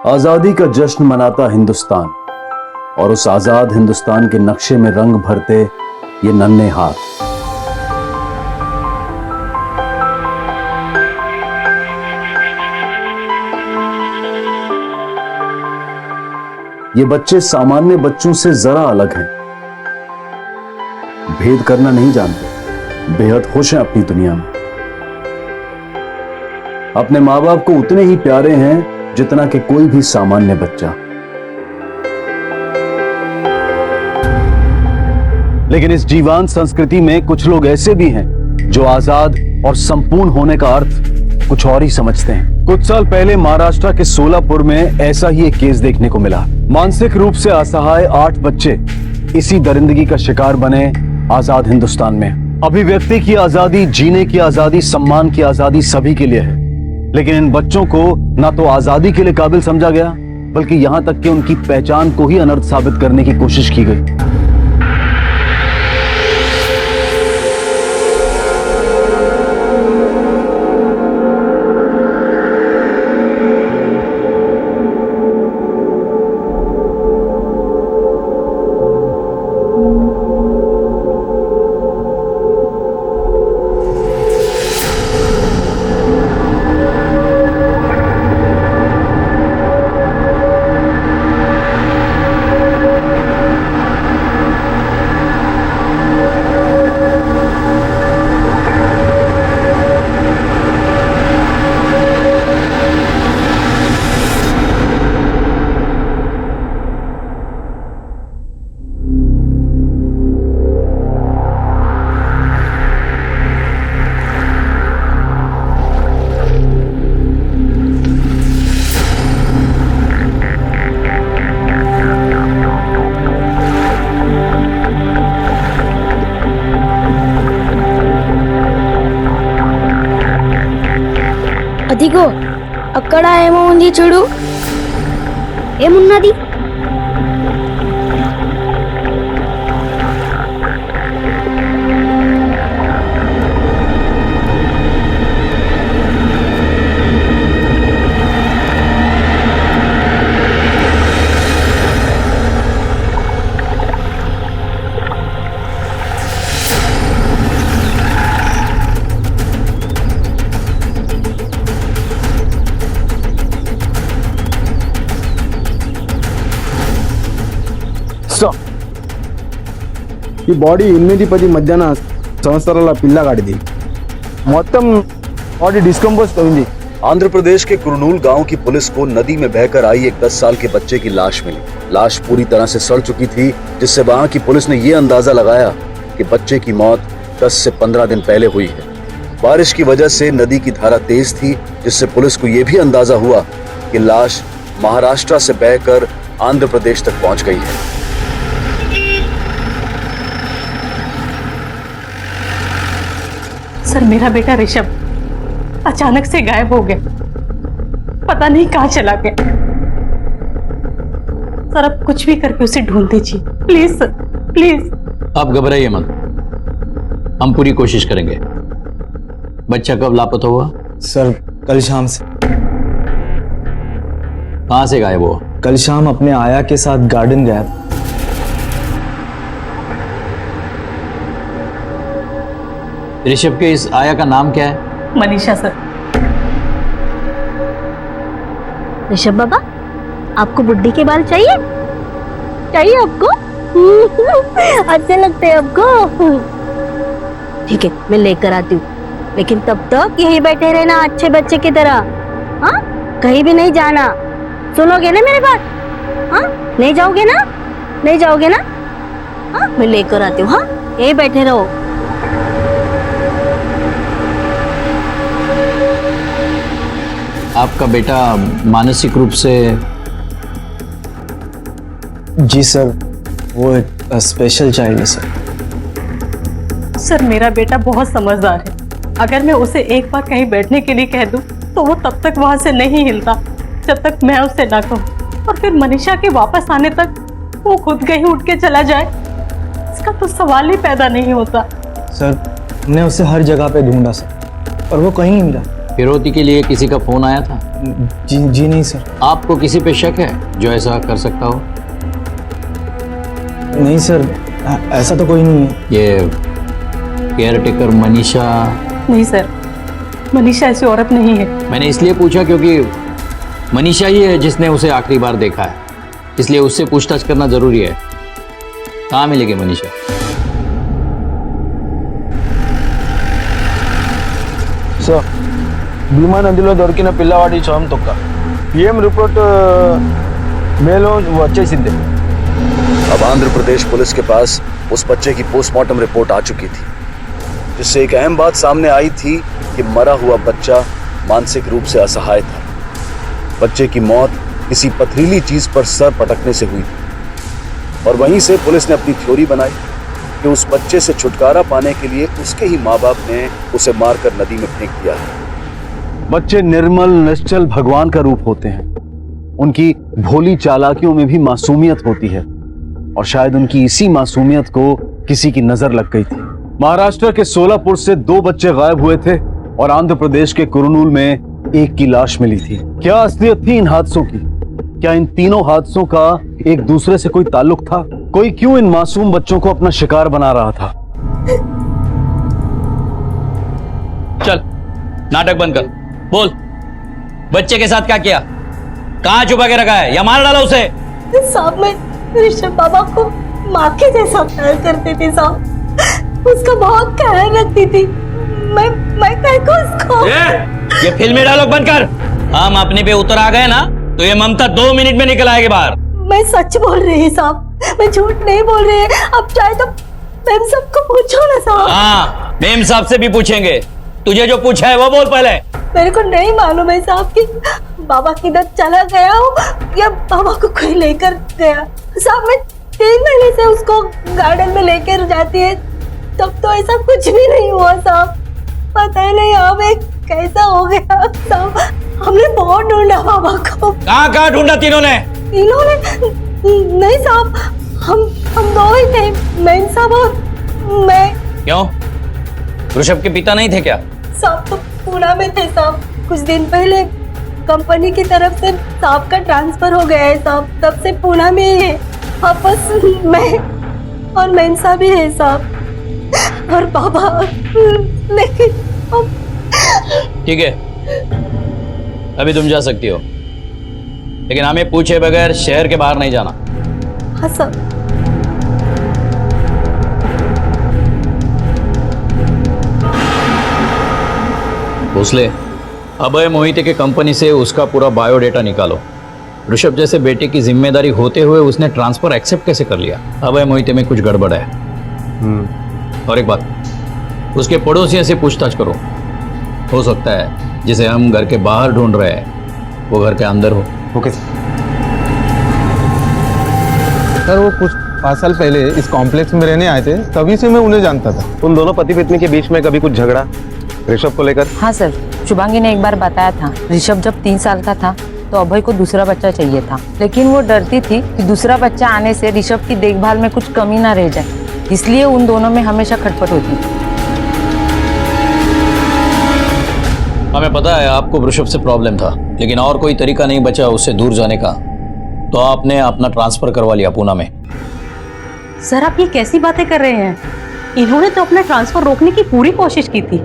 आजादी का जश्न मनाता हिंदुस्तान और उस आजाद हिंदुस्तान के नक्शे में रंग भरते ये नन्हे हाथ। ये बच्चे सामान्य बच्चों से जरा अलग हैं, भेद करना नहीं जानते, बेहद खुश हैं अपनी दुनिया में। अपने मां बाप को उतने ही प्यारे हैं जितना कि कोई भी सामान्य बच्चा। लेकिन इस जीवांत संस्कृति में कुछ लोग ऐसे भी हैं जो आजाद और संपूर्ण होने का अर्थ कुछ और ही समझते हैं। कुछ साल पहले महाराष्ट्र के सोलापुर में ऐसा ही एक केस देखने को मिला। मानसिक रूप से असहाय 8 बच्चे इसी दरिंदगी का शिकार बने आजाद हिंदुस्तान में। अभिव्यक्ति की आजादी, जीने की आजादी, सम्मान की आजादी सभी के लिए है, लेकिन इन बच्चों को ना तो आजादी के लिए काबिल समझा गया, बल्कि यहां तक कि उनकी पहचान को ही अनर्थ साबित करने की कोशिश की गई। అదిగో అక్కడ ఏమో ఉంది చూడు. ఏమున్నది? ఈ బాడీ 8-10 మధ్యాహ్న సంవత్సరాల పిల్లగాడిది. మొత్తం బాడీ డిస్కంపోజ్ అయింది. आंध्र प्रदेश के कुरनूल गांव की पुलिस को नदी में बहकर आई एक 10 साल के बच्चे की लाश मिली। लाश पूरी तरह से सड़ चुकी थी, जिससे वहां की पुलिस ने यह अंदाजा लगाया कि बच्चे की मौत 10 से 15 दिन पहले हुई है। बारिश की वजह से नदी की धारा तेज थी, जिससे पुलिस को यह भी अंदाजा हुआ कि लाश महाराष्ट्र से बहकर आंध्र प्रदेश तक पहुंच गई है। सर, मेरा बेटा ऋषभ अचानक से गायब हो गया, पता नहीं कहाँ चला गया। सर, अब कुछ भी करके उसे ढूंढ दीजिए प्लीज सर, प्लीज। आप घबराइए मत, हम पूरी कोशिश करेंगे। बच्चा कब लापता हुआ? सर, कल शाम से। कहाँ से गायब हुआ? कल शाम अपने आया के साथ गार्डन गया था। ऋषभ के इस आया का नाम क्या है? मनीषा सर। ऋषभ बाबा, आपको बुड्ढी के बाल चाहिए? चाहिए आपको? अच्छे लगते हैं आपको? ठीक है, मैं लेकर आती हूँ, लेकिन तब तक यहीं बैठे रहना अच्छे बच्चे की तरह। हाँ, कहीं भी नहीं जाना। सुनोगे ना मेरी बात? हाँ, नहीं जाओगे ना? नहीं जाओगे ना? हाँ, मैं लेकर आती हूँ। हाँ, यहीं बैठे रहो। आपका बेटा मानसिक रूप से? जी सर, वो एक स्पेशल चाइल्ड है सर। सर, मेरा बेटा बहुत समझदार है। अगर मैं उसे एक बार कहीं बैठने के लिए कह दूं, तो वो तब तक वहां से नहीं हिलता जब तक मैं उसे ना कहूं। और फिर मनीषा के वापस आने तक वो खुद कहीं उठ के चला जाए, इसका तो सवाल ही पैदा नहीं होता। सर, हमने उसे हर जगह पे ढूंढा सर, पर वो कहीं नहीं मिला। फिरौती के लिए किसी का फोन आया था? जी नहीं सर। आपको किसी पे शक है जो ऐसा कर सकता हो? नहीं सर, ऐसा तो कोई नहीं है। ये केयरटेकर मनीषा? नहीं सर, मनीषा ऐसी औरत नहीं है। मैंने इसलिए पूछा क्योंकि मनीषा ही है जिसने उसे आखिरी बार देखा है, इसलिए उससे पूछताछ करना जरूरी है। कहाँ मिलेगी मनीषा? సార్ భీమా నదిలో దొరికిన పిల్లవాడి శవం తొక్క ఏం రిపోర్ట్ మేలో వచ్చేసింది. अब आंध्र प्रदेश पुलिस के पास उस बच्चे की पोस्टमार्टम रिपोर्ट आ चुकी थी, जिससे एक अहम बात सामने आई थी कि मरा हुआ बच्चा मानसिक रूप से असहाय था। बच्चे की मौत किसी पथरीली चीज पर सर पटकने से हुई थी और वहीं से पुलिस ने अपनी थ्योरी बनाई कि उस बच्चे से छुटकारा पाने के लिए उसके ही माँ बाप ने उसे मारकर नदी में फेंक दिया है। बच्चे निर्मल निश्चल भगवान का रूप होते हैं। उनकी भोली चालाकियों में भी मासूमियत होती है और शायद उनकी इसी मासूमियत को किसी की नजर लग गई थी। महाराष्ट्र के सोलापुर से 2 बच्चे गायब हुए थे और आंध्र प्रदेश के कुरनूल में एक की लाश मिली थी। क्या असलियत थी इन हादसों की? क्या इन तीनों हादसों का एक दूसरे से कोई ताल्लुक था? कोई क्यों इन मासूम बच्चों को अपना शिकार बना रहा था? चल नाटक बंद कर, बोल बच्चे के साथ क्या किया? कहाँ छुपा के रखा है या मार डाला उसे? साहब मैं ऋषभ बाबा को माँ के जैसा प्यार करती थी साहब, उसका बहुत ख्याल रखती थी। मैं कह को उसको ये फिल्मी डायलॉग बंद कर। हम अपने पे उतर आ गए ना तो ये ममता 2 मिनट में निकल आएगी बाहर। मैं सच बोल रही है साहब, मैं झूठ नहीं बोल रही है। अब चाहे तो मैम सबको पूछो ना साहब। हाँ मेम साहब से भी पूछेंगे, तुझे जो पूछा है वो बोल पहले। मेरे को नहीं मालूम है साहब कि बाबा किधर चला गया हो या बाबा को कोई लेकर गया। साहब मैं 3 महीने से उसको गार्डन में लेकर जाती है, तब तो ऐसा कुछ भी नहीं हुआ साहब। पता नहीं हमें कैसा हो गया साहब, हमने बहुत ढूंढा बाबा को। कहाँ ढूंढा तीनों ने? नहीं साहब, हम 2 ही थे, मैन साहब और मैं। क्यों ऋषभ के पिता नहीं थे क्या? साहब तो पुणे में थे साहब, कुछ दिन पहले कंपनी की तरफ से साहब का ट्रांसफर हो गया है साहब, तब से पुणे में ही है। अब बस मैं और मैन साहब ही है साहब और बाबा। लेकिन ठीक है अभी तुम जा सकती हो, लेकिन हमें पूछे बगैर शहर के बाहर नहीं जाना। हाँ साहब। भोसले, अभय मोहिते के कंपनी से उसका पूरा बायोडेटा निकालो। ऋषभ जैसे बेटे की जिम्मेदारी होते हुए उसने ट्रांसफर एक्सेप्ट कैसे कर लिया? अभय मोहिते में कुछ गड़बड़ है। और एक बात, उसके पड़ोसियों से पूछताछ करो। हो सकता है जिसे हम घर के बाहर ढूंढ रहे हैं वो घर के अंदर हो। ओके सर, वो कुछ 5 साल पहले इस कॉम्प्लेक्स में रहने आए थे, तभी से मैं उन्हें जानता था। उन दोनों पति पत्नी के बीच में कभी कुछ झगड़ा ऋषभ को लेकर? हाँ सर, शुभांगी ने एक बार बताया था ऋषभ जब 3 साल का था तो अभय को दूसरा बच्चा चाहिए था, लेकिन वो डरती थी कि दूसरा बच्चा आने से ऋषभ की देखभाल में कुछ कमी ना रह जाए, इसलिए उन दोनों में हमेशा खटपट होती थी। हमें पता है आपको ऋषभ से प्रॉब्लम था, लेकिन और कोई तरीका नहीं बचा उससे दूर जाने का, तो आपने अपना ट्रांसफर करवा लिया पूना में। सर आप ये कैसी बातें कर रहे हैं? इन्होंने तो अपना ट्रांसफर रोकने की पूरी कोशिश की थी,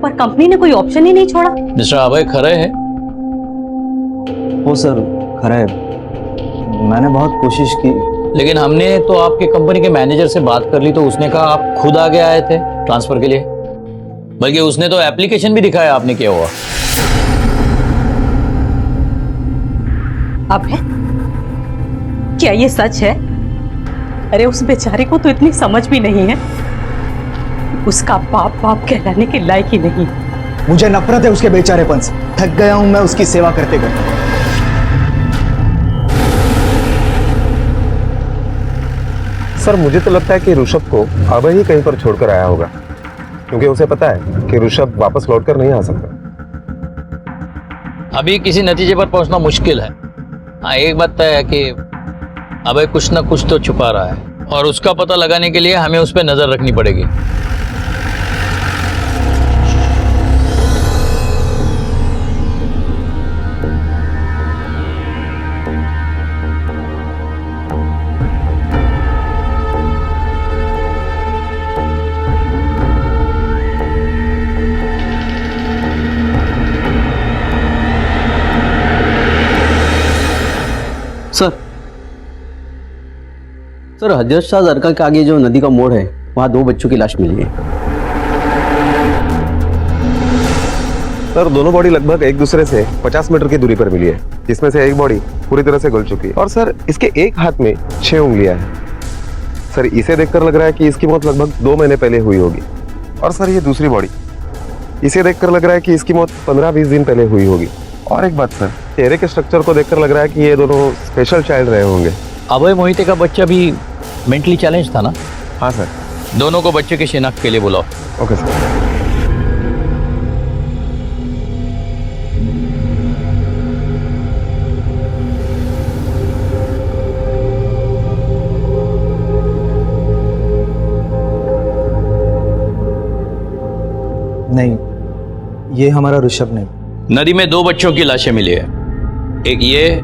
पर कंपनी ने कोई ऑप्शन ही नहीं छोड़ा। मिस्टर अभय खरे है? हो सर, खरा है, मैंने बहुत कोशिश की। लेकिन हमने तो आपके कंपनी के मैनेजर से बात कर ली तो उसने कहा आप खुद आगे आए थे ट्रांसफर के लिए, बल्कि उसने तो एप्लीकेशन भी दिखाया आपने किया हुआ। अब है क्या ये सच है? अरे उस बेचारे को तो इतनी समझ भी नहीं है, उसका बाप बाप कहलाने के लायक ही नहीं। मुझे नफरत है उसके बेचारेपन से, थक गया हूं मैं उसकी सेवा करते करते। सर मुझे तो लगता है कि ऋषभ को अभय ही कहीं पर छोड़कर आया होगा, क्योंकि उसे पता है कि ऋषभ वापस लौटकर नहीं आ सकता। अभी किसी नतीजे पर पहुंचना मुश्किल है। हाँ एक बात तय है कि अभय कुछ ना कुछ तो छुपा रहा है और उसका पता लगाने के लिए हमें उस पर नजर रखनी पड़ेगी। सर हजरत शाह दरगाह के आगे जो नदी का मोड़ है वहाँ 2 बच्चों की लाश मिली है। सर दोनों बॉडी लगभग एक दूसरे से 50 मीटर की दूरी पर मिली है, जिसमें से एक बॉडी पूरी तरह से गल चुकी है और सर इसके एक हाथ में 6 उंगलियां हैं। सर इसे देखकर लग रहा है कि इसकी मौत लगभग 2 महीने पहले हुई होगी। और सर ये दूसरी बॉडी, इसे देखकर लग रहा है कि इसकी मौत 15-20 दिन पहले हुई होगी। और एक बात सर, चेहरे के स्ट्रक्चर को देखकर लग रहा है कि ये दोनों स्पेशल चाइल्ड रहे होंगे। अभय मोहिते का बच्चा भी मेंटली चैलेंज था ना? हाँ सर। दोनों को बच्चे की शिनाख्त के लिए बुलाओ। Okay sir. नहीं, ये हमारा ऋषभ नहीं। नदी में 2 बच्चों की लाशें मिली है, एक ये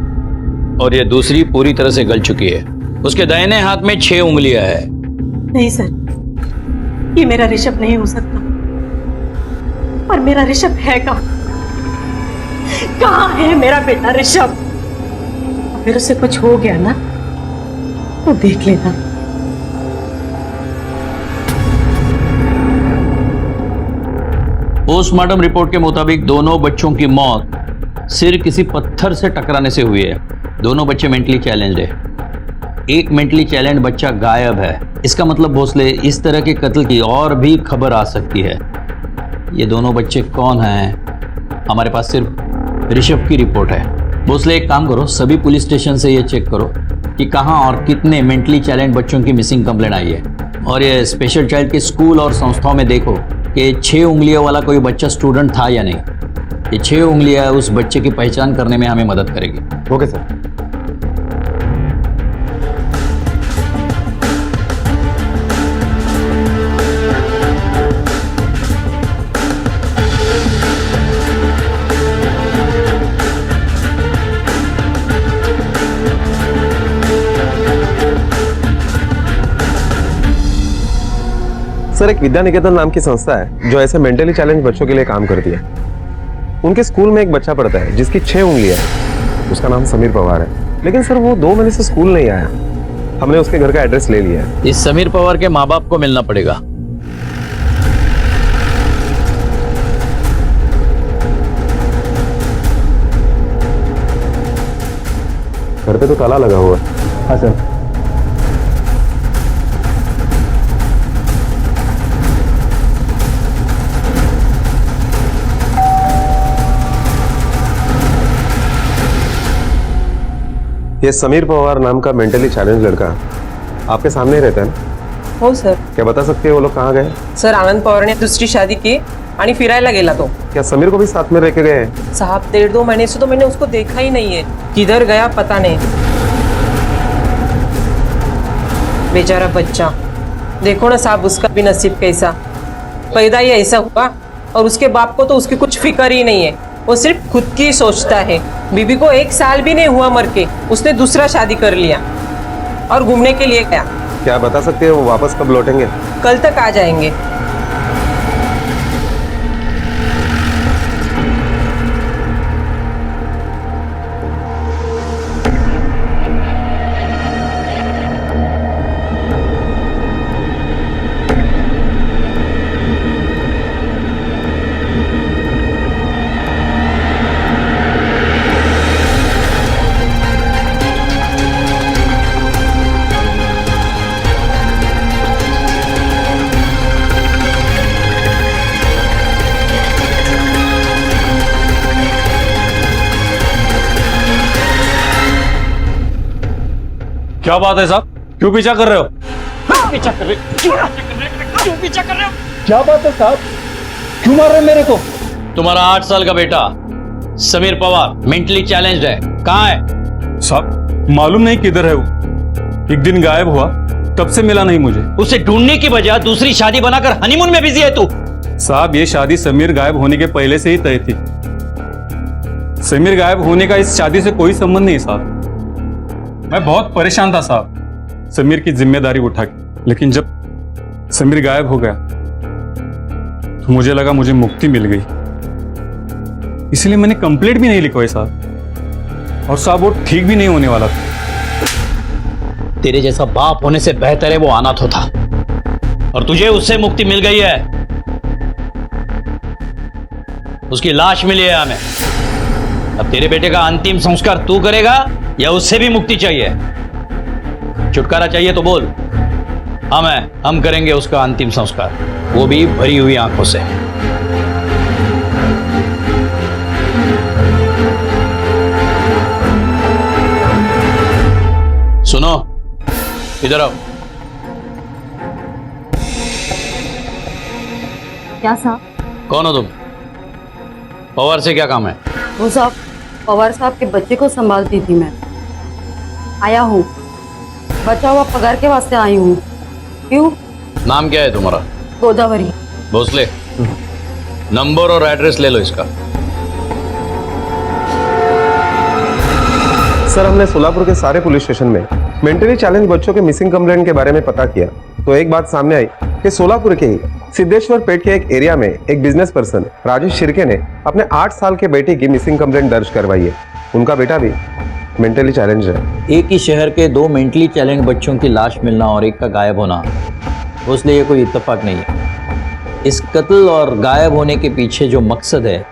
और ये दूसरी पूरी तरह से गल चुकी है। उसके दाहिने हाथ में 6 उंगलियां है। नहीं सर, ये मेरा ऋषभ नहीं हो सकता। और मेरा ऋषभ है कहाँ है मेरा बेटा ऋषभ? अगर उसे कुछ हो गया ना तो देख लेना। पोस्टमार्टम रिपोर्ट के मुताबिक दोनों बच्चों की मौत सिर किसी पत्थर से टकराने से हुई है। दोनों बच्चे मेंटली चैलेंज्ड है। एक मेंटली चैलेंज्ड बच्चा गायब है। इसका मतलब भोसले इस तरह के कत्ल की और भी खबर आ सकती है। ये दोनों बच्चे कौन हैं? हमारे पास सिर्फ ऋषभ की रिपोर्ट है। भोसले एक काम करो, सभी पुलिस स्टेशन से ये चेक करो कि कहाँ और कितने मेंटली चैलेंज्ड बच्चों की मिसिंग कंप्लेंट आई है। और ये स्पेशल चाइल्ड के स्कूल और संस्थाओं में देखो कि 6 उंगलियों वाला कोई बच्चा स्टूडेंट था या नहीं। ये 6 उंगलियां उस बच्चे की पहचान करने में हमें मदद करेगी। Okay sir. सर एक विद्या निकेतन नाम की संस्था है जो ऐसे मेंटली चैलेंज बच्चों के लिए काम करती है। उनके स्कूल में एक बच्चा पढ़ता है जिसकी 6 उंगलियां हैं। उसका नाम समीर पवार है, लेकिन सर वो 2 महीने से स्कूल नहीं आया। हमने उसके घर का एड्रेस ले लिया है। इस समीर पवार के माँ बाप को मिलना पड़ेगा। घर पे तो ताला लगा हुआ है। हाँ सर। ये समीर पवार नाम का मेंटली चैलेंज लड़का आपके सामने ही रहता है ना? हो सर। क्या बता सकते हैं वो लोग कहाँ गए? सर आनंद पवारने दुसरी शादी की आणि फिरायला गेला तो। क्या समीर को भी साथ में लेके गए? साहब 1.5-2 महीने से तो मैंने उसको देखा ही नहीं है। किधर गया पता नहीं। बेचारा बच्चा, देखो ना साहब उसका भी नसीब कैसा। पैदा ही ऐसा हुआ और उसके बाप को तो उसकी कुछ फिक्र ही नहीं है। वो सिर्फ खुद की ही सोचता है। बीबी को 1 साल भी नहीं हुआ मर के, उसने दूसरा शादी कर लिया और घूमने के लिए गया। क्या बता सकते हैं वो वापस कब लौटेंगे? कल तक आ जाएंगे। क्या बात है साहब, क्यों पीछा कर रहे हो? क्या बात है साहब, क्यों मार रहे मेरे को? तुम्हारा 8 साल का बेटा समीर पवार मेंटली चैलेंज्ड है, कहाँ है? साहब मालूम नहीं किधर है वो। एक दिन गायब हुआ, तब से मिला नहीं मुझे। उसे ढूंढने की बजाय दूसरी शादी बनाकर हनीमून में बिजी है तू। साहब ये शादी समीर गायब होने के पहले से ही तय थी। समीर गायब होने का इस शादी से कोई संबंध नहीं साहब। मैं बहुत परेशान था साहब समीर की जिम्मेदारी उठा के, लेकिन जब समीर गायब हो गया तो मुझे लगा मुझे मुक्ति मिल गई, इसलिए मैंने कंप्लेंट भी नहीं लिखवाई साहब। और साहब वो ठीक भी नहीं होने वाला था। तेरे जैसा बाप होने से बेहतर है वो अनाथ होता, और तुझे उससे मुक्ति मिल गई है। उसकी लाश मिली है हमें। अब तेरे बेटे का अंतिम संस्कार तू करेगा या उससे भी मुक्ति चाहिए? छुटकारा चाहिए तो बोल, हम करेंगे उसका अंतिम संस्कार, वो भी भरी हुई आंखों से। सुनो, इधर आओ। क्या साहब? कौन हो तुम? पवार से क्या काम है? वो साहब, पवार साहब के बच्चे को संभालती थी मैं। आया हूँ, बचा हुआ पगार के वास्ते आई हूँ। क्यों? नाम क्या है तुम्हारा? गोदावरी। भोसले, नंबर और एड्रेस ले लो इसका। सर, हमने सोलापुर के सारे पुलिस स्टेशन में मेंटली चैलेंज बच्चों के मिसिंग कंप्लेंट के बारे में पता किया, तो एक बात सामने आई कि सोलापुर के ही सिद्धेश्वर पेट के एक एरिया में एक बिजनेस पर्सन राजेश शिर्के ने अपने 8 साल के बेटे की मिसिंग कंप्लेंट दर्ज करवाई है। उनका बेटा भी मेंटली चैलेंज है। एक ही शहर के 2 मेंटली चैलेंज बच्चों की लाश मिलना और एक का गायब होना, उसलिए ये कोई इत्तेफाक नहीं है। इस कत्ल और गायब होने के पीछे जो मकसद है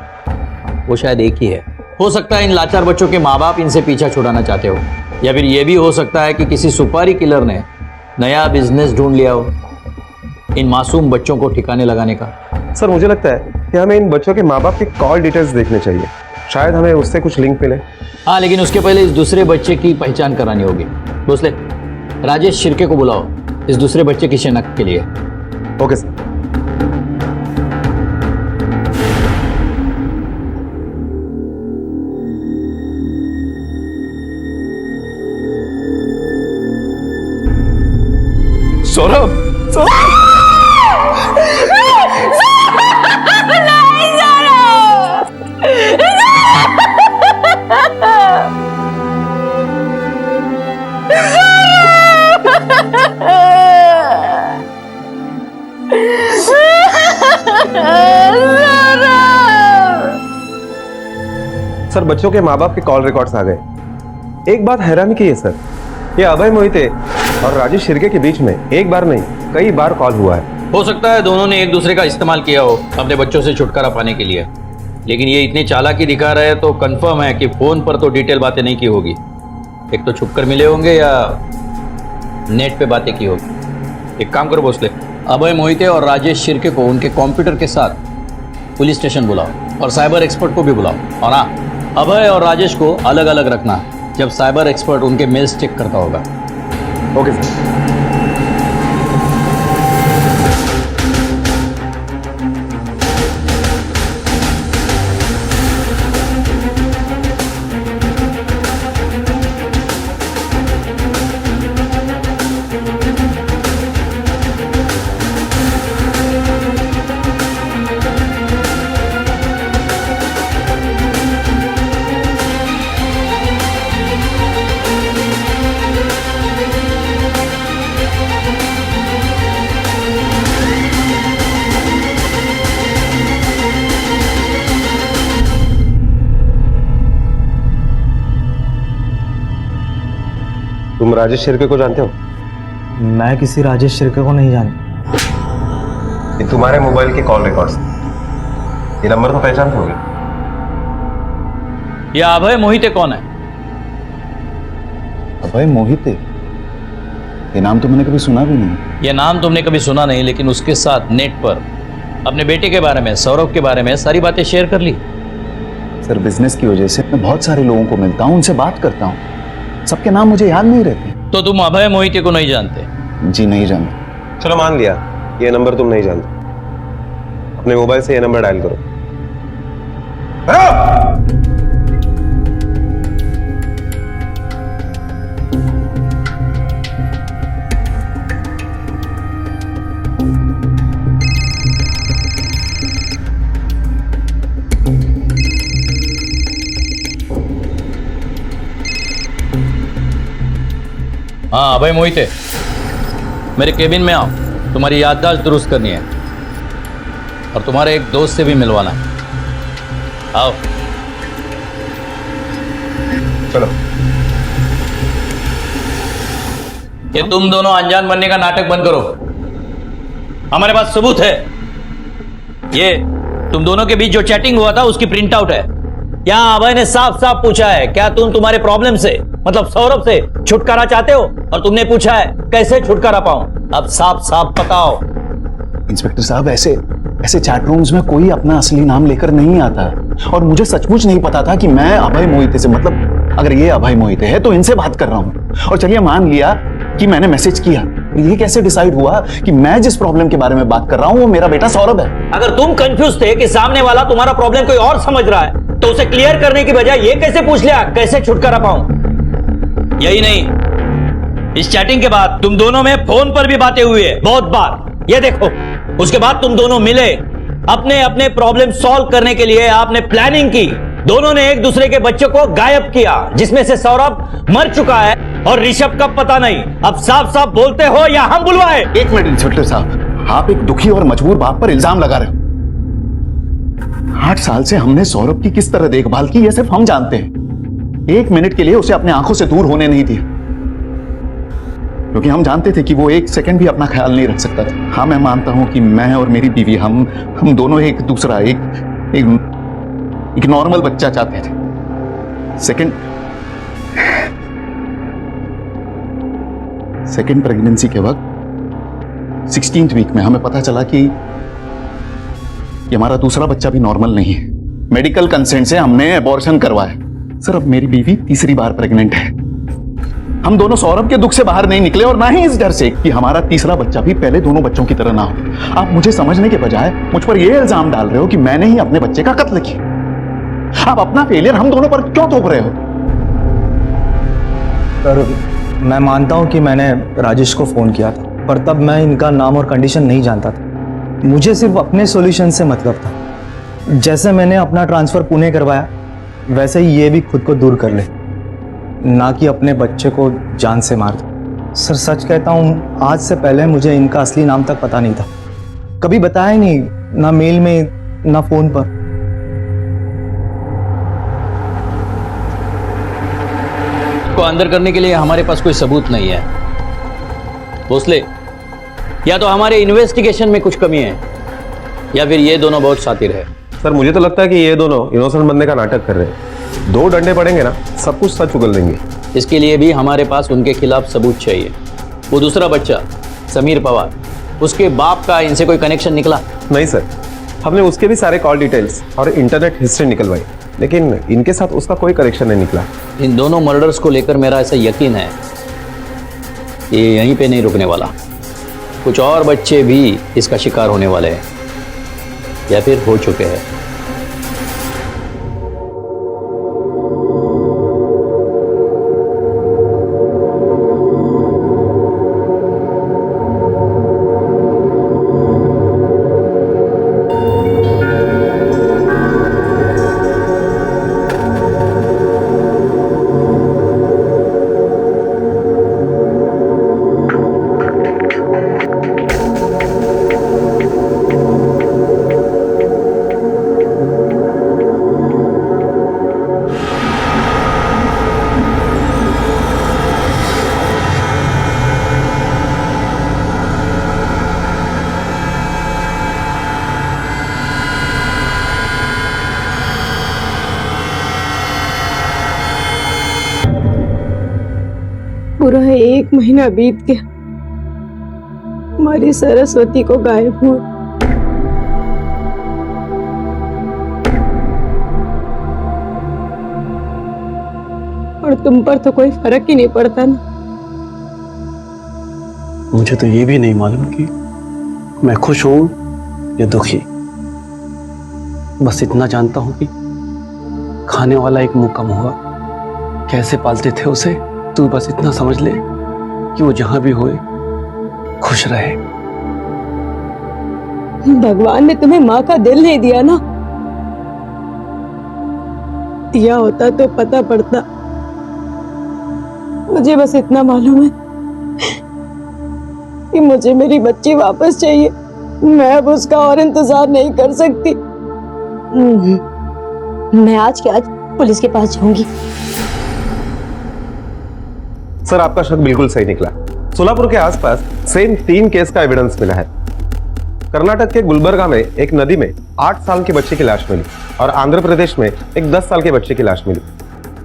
वो शायद एक ही है। हो सकता है इन लाचार बच्चों के माँ बाप इनसे पीछा छुड़ाना चाहते हो, या फिर ये भी हो सकता है कि किसी सुपारी किलर ने नया बिजनेस ढूंढ लिया हो इन मासूम बच्चों को ठिकाने लगाने का। सर, मुझे लगता है कि हमें इन बच्चों के माँ बाप के कॉल डिटेल्स देखने चाहिए, शायद हमें उससे कुछ लिंक मिले। हाँ, लेकिन उसके पहले इस दूसरे बच्चे की पहचान करानी होगी। भोसले, राजेश शिर्के को बुलाओ इस दूसरे बच्चे की शिनाख्त के लिए। Okay sir. सौरभ, सर, बच्चों के माँ बाप के कॉल रिकॉर्ड्स आ गए। एक बात हैरान की है सर, ये अभय मोहिते और राजेश शिर्के के बीच में एक बार नहीं कई बार कॉल हुआ है। हो सकता है दोनों ने एक दूसरे का इस्तेमाल किया हो अपने बच्चों से छुटकारा पाने के लिए, लेकिन ये इतनी चालाकी दिखा रहे हैं तो कंफर्म है कि फोन पर तो डिटेल बातें नहीं की होगी। एक तो छुपकर मिले होंगे या नेट पे बातें की होगी। एक काम करो भोसले, अभय मोहिते और राजेश शिर्के को उनके कंप्यूटर के साथ पुलिस स्टेशन बुलाओ और साइबर एक्सपर्ट को भी बुलाओ, और हाँ, अभय और राजेश को अलग अलग रखना जब साइबर एक्सपर्ट उनके मेल्स चेक करता होगा। Okay sir. तुम राजेश शिर्के को जानते हो? मैं किसी राजेश शिर्के को नहीं जानता। ये तुम्हारे मोबाइल के कॉल रिकॉर्ड्स, ये नंबर तो पहचानते होगे। ये अभय मोहिते कौन है? अभय मोहिते, ये नाम तो मैंने कभी सुना भी नहीं। ये नाम तुमने कभी सुना नहीं, लेकिन उसके साथ नेट पर अपने बेटे के बारे में, सौरभ के बारे में सारी बातें शेयर कर ली। सर, बिजनेस की वजह से मैं बहुत सारे लोगों को मिलता हूँ, उनसे बात करता हूँ, सबके नाम मुझे याद नहीं रहते। तो तुम अभय मोहिते को नहीं जानते? जी नहीं जानते। चलो मान लिया ये नंबर तुम नहीं जानते, अपने मोबाइल से ये नंबर डायल करो। हाँ अभय मोहिते, मेरे केबिन में आओ, तुम्हारी याददाश्त दुरुस्त करनी है और तुम्हारे एक दोस्त से भी मिलवाना है। आओ। चलो। कि तुम दोनों अनजान बनने का नाटक बंद करो। हमारे पास सबूत है। ये तुम दोनों के बीच जो चैटिंग हुआ था उसकी प्रिंट आउट है। यहाँ अभय ने साफ साफ पूछा है, क्या तुम तुम्हारे प्रॉब्लम से मतलब सौरभ से छुटकारा चाहते हो, और तुमने पूछा है कैसे छुटकारा पाऊं। अब साफ साफ बताओ। इंस्पेक्टर साहब, ऐसे चैट रूम्स में कोई अपना असली नाम लेकर नहीं आता, और मुझे सचमुच नहीं पता था कि मैं अभय मोहिते से, मतलब अगर ये अभय मोहिते है तो इनसे बात कर रहा हूं। और चलिए मान लिया कि मैंने मैसेज किया, ये कैसे डिसाइड हुआ कि मैं जिस प्रॉब्लम के बारे में बात कर रहा हूं वो मेरा बेटा सौरभ है? अगर तुम कंफ्यूज थे कि सामने वाला तुम्हारा प्रॉब्लम कोई और समझ रहा है, तो उसे क्लियर करने की बजाय ये कैसे पूछ लिया कैसे छुटकारा पाऊं? यही नहीं, इस चैटिंग के बाद तुम दोनों में फोन पर भी बातें हुई है बहुत बार। ये देखो, उसके बाद तुम दोनों मिले, अपने अपने प्रॉब्लम सॉल्व करने के लिए आपने प्लानिंग की। दोनों ने एक दूसरे के बच्चों को गायब किया, जिसमें से सौरभ मर चुका है और ऋषभ का पता नहीं। अब साफ साफ बोलते हो या हम बुलवाए? एक मिनट इंस्पेक्टर साहब, आप एक दुखी और मजबूर बाप पर इल्जाम लगा रहे हो। 8 साल से हमने सौरभ की किस तरह देखभाल की, यह सिर्फ हम जानते हैं। 1 मिनट के लिए उसे अपने आंखों से दूर होने नहीं दिया, क्योंकि हम जानते थे कि वो 1 सेकंड भी अपना ख्याल नहीं रख सकता था। हाँ, मैं मानता हूं कि मैं और मेरी बीवी हम दोनों एक दूसरा एक नॉर्मल बच्चा चाहते थे। सेकंड प्रेगनेंसी के वक्त 16th वीक में हमें पता चला कि हमारा दूसरा बच्चा भी नॉर्मल नहीं है। मेडिकल कंसेंट से हमने एबॉर्शन करवाया। सर, अब मेरी बीवी तीसरी बार प्रेग्नेंट है। हम दोनों सौरभ के दुख से बाहर नहीं निकले, और ना ही इस डर से कि हमारा तीसरा बच्चा भी पहले दोनों बच्चों की तरह ना हो। आप मुझे समझने के बजाय मुझ पर यह इल्जाम डाल रहे हो कि मैंने ही अपने बच्चे का कत्ल किया। आप अपना फेलियर हम दोनों पर क्यों थोप रहे हो? सर, मैं मानता हूं कि मैंने राजेश को फ़ोन किया था, पर तब मैं इनका नाम और कंडीशन नहीं जानता था। मुझे सिर्फ अपने सॉल्यूशन से मतलब था। जैसे मैंने अपना ट्रांसफ़र पुणे करवाया, वैसे ही ये भी खुद को दूर कर ले, ना कि अपने बच्चे को जान से मार दे। सर, सच कहता हूँ, आज से पहले मुझे इनका असली नाम तक पता नहीं था। कभी बताया ही नहीं, ना मेल में ना फ़ोन पर। को अंदर करने के लिए हमारे पास कोई सबूत नहीं है भोसले। या तो हमारे इन्वेस्टिगेशन में कुछ कमी है, या फिर ये दोनों बहुत शातिर है। सर, मुझे तो लगता है कि ये दोनों इनोसेंट बनने का नाटक कर रहे हैं। 2 डंडे पड़ेंगे ना, सब कुछ सच उगल देंगे। इसके लिए भी हमारे पास उनके खिलाफ सबूत चाहिए। वो दूसरा बच्चा समीर पवार, उसके बाप का इनसे कोई कनेक्शन निकला? नहीं सर, हमने उसके भी सारे कॉल डिटेल्स और इंटरनेट हिस्ट्री निकलवाई, लेकिन इनके साथ उसका कोई कनेक्शन नहीं निकला। इन दोनों मर्डर्स को लेकर मेरा ऐसा यकीन है ये यहीं पे नहीं रुकने वाला। कुछ और बच्चे भी इसका शिकार होने वाले हैं, या फिर हो चुके हैं। पूरा 1 महीना बीत गया, हमारी सरस्वती को गायब हुआ। और तुम पर तो कोई फर्क ही नहीं पड़ता ना। मुझे तो ये भी नहीं मालूम कि मैं खुश हूं या दुखी। बस इतना जानता हूं कि खाने वाला एक मुंह कम हुआ। कैसे पालते थे उसे, तू बस इतना समझ ले कि वो जहां भी होए खुश रहे। भगवान ने तुम्हें माँ का दिल नहीं दिया ना, दिया होता तो पता पड़ता। मुझे बस इतना मालूम है कि मुझे मेरी बच्ची वापस चाहिए। मैं अब उसका और इंतजार नहीं कर सकती। मैं आज के आज पुलिस के पास जाऊंगी। सर, आपका शक बिल्कुल सही निकला। सोलापुर के आसपास सेम 3 केस का एविडेंस मिला है। कर्नाटक के गुलबर्गा में एक नदी में 8 साल के बच्चे की लाश मिली और आंध्र प्रदेश में एक 10 साल के बच्चे की लाश मिली।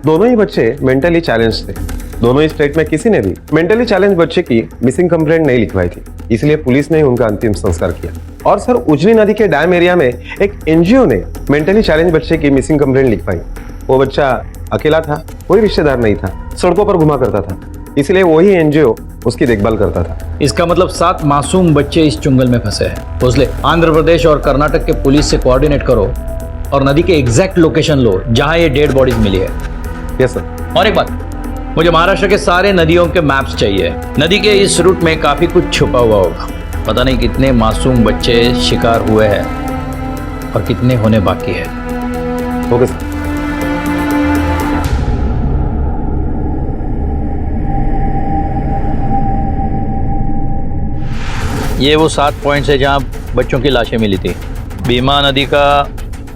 दोनों ही बच्चे मेंटली चैलेंज थे। दोनों ही स्टेट में किसी ने भी मेंटली चैलेंज बच्चे की मिसिंग कंप्लेंट नहीं लिखवाई थी, इसलिए पुलिस ने उनका अंतिम संस्कार किया। और सर, उजनी नदी के डैम एरिया में एक एनजीओ ने मेंटली चैलेंज बच्चे की मिसिंग कंप्लेंट लिखवाई। वो बच्चा अकेला था, कोई रिश्तेदार नहीं था, सड़कों पर घुमा करता था, इसलिए वही एनजीओ उसकी देखभाल करता था। इसका मतलब 7 मासूम बच्चे इस जंगल में फंसे हैं। भोसले, आंध्र प्रदेश और कर्नाटक के पुलिस से कोऑर्डिनेट करो और नदी के एग्जैक्ट लोकेशन लो जहां ये डेड बॉडीज मिली है। Yes sir. और एक बात, मुझे महाराष्ट्र के सारे नदियों के मैप्स चाहिए। नदी के इस रूट में काफी कुछ छुपा हुआ होगा। पता नहीं कितने मासूम बच्चे शिकार हुए हैं और कितने होने बाकी है। Okay sir. ये वो 7 पॉइंट्स है जहाँ बच्चों की लाशें मिली थी। भीमा नदी का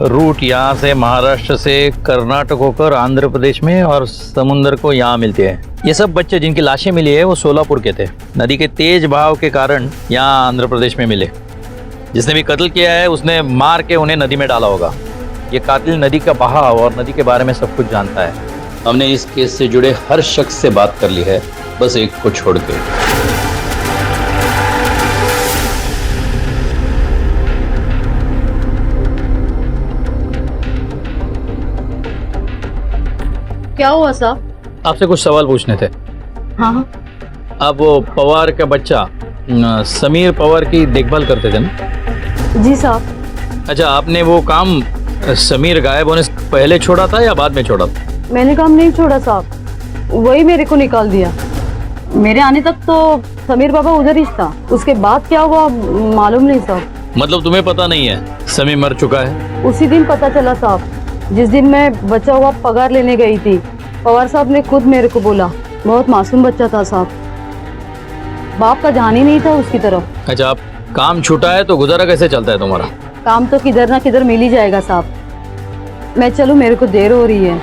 रूट यहाँ से महाराष्ट्र से कर्नाटक होकर आंध्र प्रदेश में और समुद्र को यहाँ मिलते हैं। ये सब बच्चे जिनकी लाशें मिली है वो सोलापुर के थे। नदी के तेज बहाव के कारण यहाँ आंध्र प्रदेश में मिले। जिसने भी कत्ल किया है उसने मार के उन्हें नदी में डाला होगा। ये कातिल नदी का बहाव और नदी के बारे में सब कुछ जानता है। हमने इस केस से जुड़े हर शख्स से बात कर ली है, बस एक को छोड़ के। क्या हुआ साहब? आपसे कुछ सवाल पूछने थे। हाँ। आप वो पवार का बच्चा समीर पवार की देखभाल करते थे ना? जी साहब। अच्छा, आपने वो काम समीर गायब होने से पहले छोड़ा था या बाद में छोड़ा था? मैंने काम नहीं छोड़ा साहब, वही मेरे को निकाल दिया। मेरे आने तक तो समीर बाबा उधर ही था, उसके बाद क्या हुआ मालूम नहीं साहब। मतलब तुम्हें पता नहीं है समीर मर चुका है? उसी दिन पता चला साहब, जिस दिन मैं बचा हुआ पगार लेने गई थी। पवार साहब ने खुद मेरे को बोला, बहुत मासूम बच्चा था साहब, बाप का ध्यान ही नहीं था उसकी तरफ। अच्छा, आप काम छूटा है तो गुजारा कैसे चलता है तुम्हारा? काम तो किधर ना किधर मिल ही जाएगा साहब। मैं चलूं, मेरे को देर हो रही है।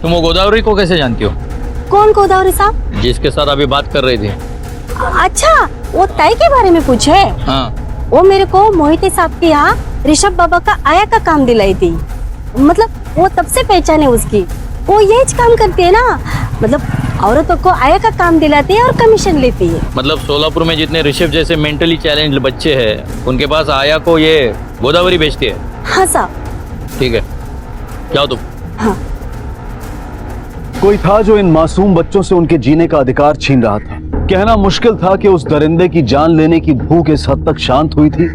तुम वो गोदावरी को कैसे जानती हो? कौन गोदावरी साहब? जिसके साथ अभी बात कर रही थी। अच्छा, वो ताई के बारे में पूछे? हाँ। वो मेरे को मोहिते साहब के यहाँ ऋषभ बाबा का आया का काम दिलाई थी। मतलब वो तब से पहचान है उसकी। वो यही काम करती है ना, मतलब औरतों को आया का काम दिलाती है और कमीशन लेती है। मतलब सोलापुर में जितने ऋषभ जैसे मेंटली चैलेंज बच्चे हैं उनके पास आया को ये गोदावरी बेचती है? हाँ साहब। ठीक है, जाओ तुम। हाँ। कोई था जो इन मासूम बच्चों से उनके जीने का अधिकार छीन रहा था। कहना मुश्किल था कि उस दरिंदे की जान लेने की भूख इस हद तक शांत हुई थी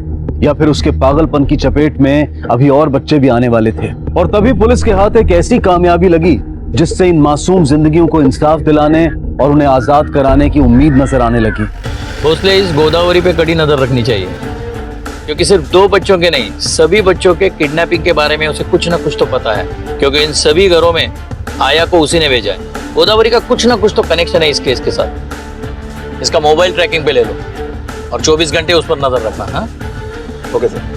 या फिर उसके पागलपन की चपेट में अभी और बच्चे भी आने वाले थे। और तभी पुलिस के हाथ एक ऐसी कामयाबी लगी जिससे इन मासूम जिंदगियों को इंसाफ दिलाने और उन्हें आजाद कराने की उम्मीद नजर आने लगी। भोसले, इस गोदावरी पे कड़ी नजर रखनी चाहिए, क्योंकि सिर्फ 2 बच्चों के नहीं, सभी बच्चों के किडनैपिंग के बारे में उसे कुछ ना कुछ तो पता है, क्योंकि इन सभी घरों में आया को उसी ने भेजा है। गोदावरी का कुछ ना कुछ तो कनेक्शन है इस केस के साथ। इसका मोबाइल ट्रैकिंग पे ले लो और 24 घंटे उस पर नजर रखना। हाँ, ओके सर।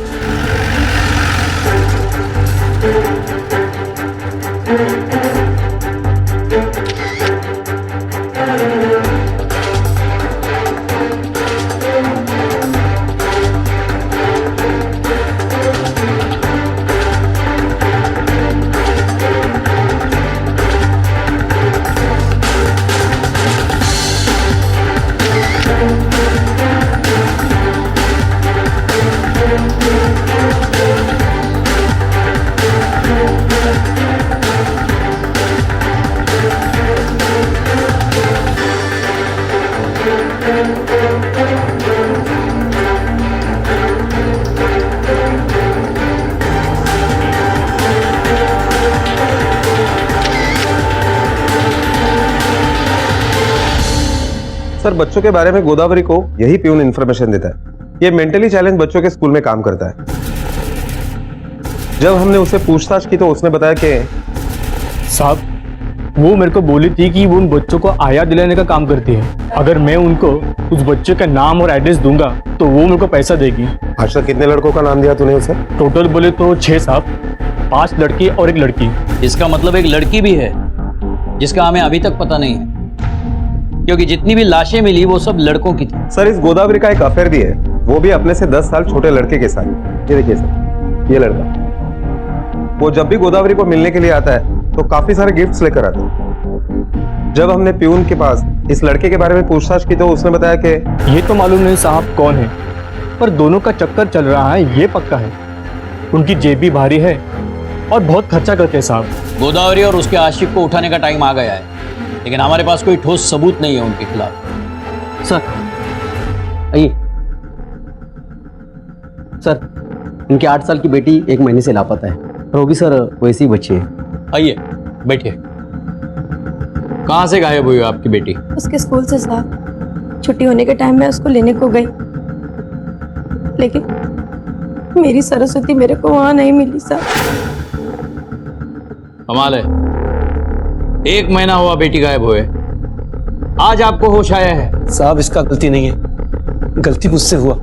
सर, बच्चों के बारे में गोदावरी को यही प्यून इन्फॉर्मेशन देता है। ये मेंटली चैलेंज बच्चों के स्कूल में काम करता है। जब हमने उससे पूछताछ की तो उसने बताया कि साहब, वो मेरे को बोली थी कि वो उन बच्चों को आया दिलाने का काम करती है। अगर मैं उनको उस बच्चे का नाम और एड्रेस दूंगा तो वो मेरे को पैसा देगी। आज तक कितने लड़कों का नाम दिया तूने उसे? टोटल बोले तो 6 साहब, 5 लड़के और 1 लड़की। इसका मतलब एक लड़की भी है जिसका हमें अभी तक पता नहीं है, क्योंकि जितनी भी लाशें मिली वो सब लड़कों की थी। सर इस गोदावरी का एक अफेयर भी है, वो भी अपने से 10 साल छोटे लड़के के साथ। ये देखिए सर, ये लड़का, वो जब भी गोदावरी को मिलने के लिए आता है तो काफी सारे गिफ्ट्स लेकर आता है। जब हमने प्यून के पास इस लड़के के बारे में पूछताछ की तो उसने बताया कि ये तो मालूम नहीं साहब कौन है, पर दोनों का चक्कर चल रहा है ये पक्का है। उनकी जेब भी भारी है और बहुत खर्चा करते हैं साहब। गोदावरी और उसके आशिक को उठाने का टाइम आ गया है, लेकिन हमारे पास कोई ठोस सबूत नहीं है उनके खिलाफ। सर आइए सर, इनकी 8 साल की बेटी 1 महीने से लापता है और वो भी सर वैसी ही बच्ची है। आइए बैठिए। कहाँ से गायब हुई आपकी बेटी? उसके स्कूल से साहब, छुट्टी होने के टाइम में उसको लेने को गई, लेकिन मेरी सरस्वती मेरे को वहां नहीं मिली साहब। कमाल है, 1 महीना हुआ बेटी गायब हुए, आज आपको होश आया है? साहब इसका गलती नहीं है, गलती मुझसे हुआ।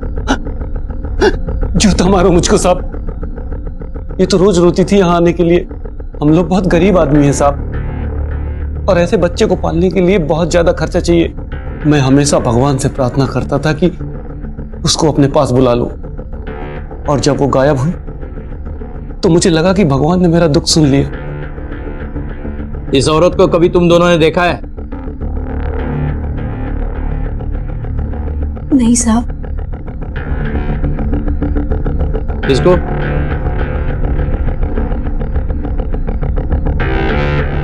जूता मारो मुझको साहब, ये तो रोज रोती थी यहाँ आने के लिए। हम लोग बहुत गरीब आदमी हैं साहब, और ऐसे बच्चे को पालने के लिए बहुत ज्यादा खर्चा चाहिए। मैं हमेशा भगवान से प्रार्थना करता था कि उसको अपने पास बुला लूं, और जब वो गायब हुई तो मुझे लगा कि भगवान ने मेरा दुख सुन लिया। इस औरत को कभी तुम दोनों ने देखा है? नहीं साहब। इसको?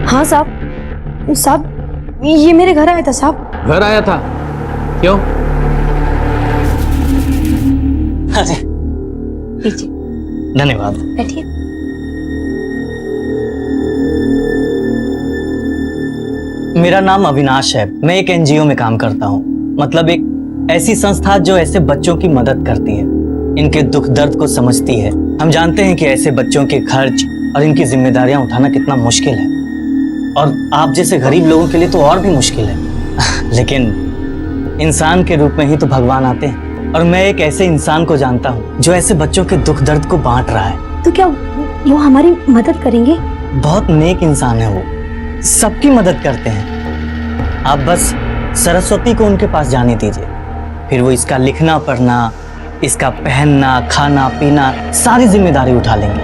हाँ साहब, साहब ये मेरे घर आया था साहब। घर आया था? क्यों? पीछे धन्यवाद। बैठिए। मेरा नाम अविनाश है, मैं एक एनजीओ में काम करता हूँ। मतलब एक ऐसी संस्था जो ऐसे बच्चों की मदद करती है, इनके दुख दर्द को समझती है। हम जानते हैं कि ऐसे बच्चों के खर्च और इनकी जिम्मेदारियां उठाना कितना मुश्किल है, और आप जैसे गरीब लोगों के लिए तो और भी मुश्किल है। लेकिन इंसान के रूप में ही तो भगवान आते हैं, और मैं एक ऐसे इंसान को जानता हूँ जो ऐसे बच्चों के दुख दर्द को बांट रहा है। तो क्या वो हमारी मदद करेंगे? बहुत नेक इंसान है वो, सबकी मदद करते हैं। आप बस सरस्वती को उनके पास जाने दीजिए, फिर वो इसका लिखना पढ़ना, इसका पहनना, खाना पीना सारी जिम्मेदारी उठा लेंगे,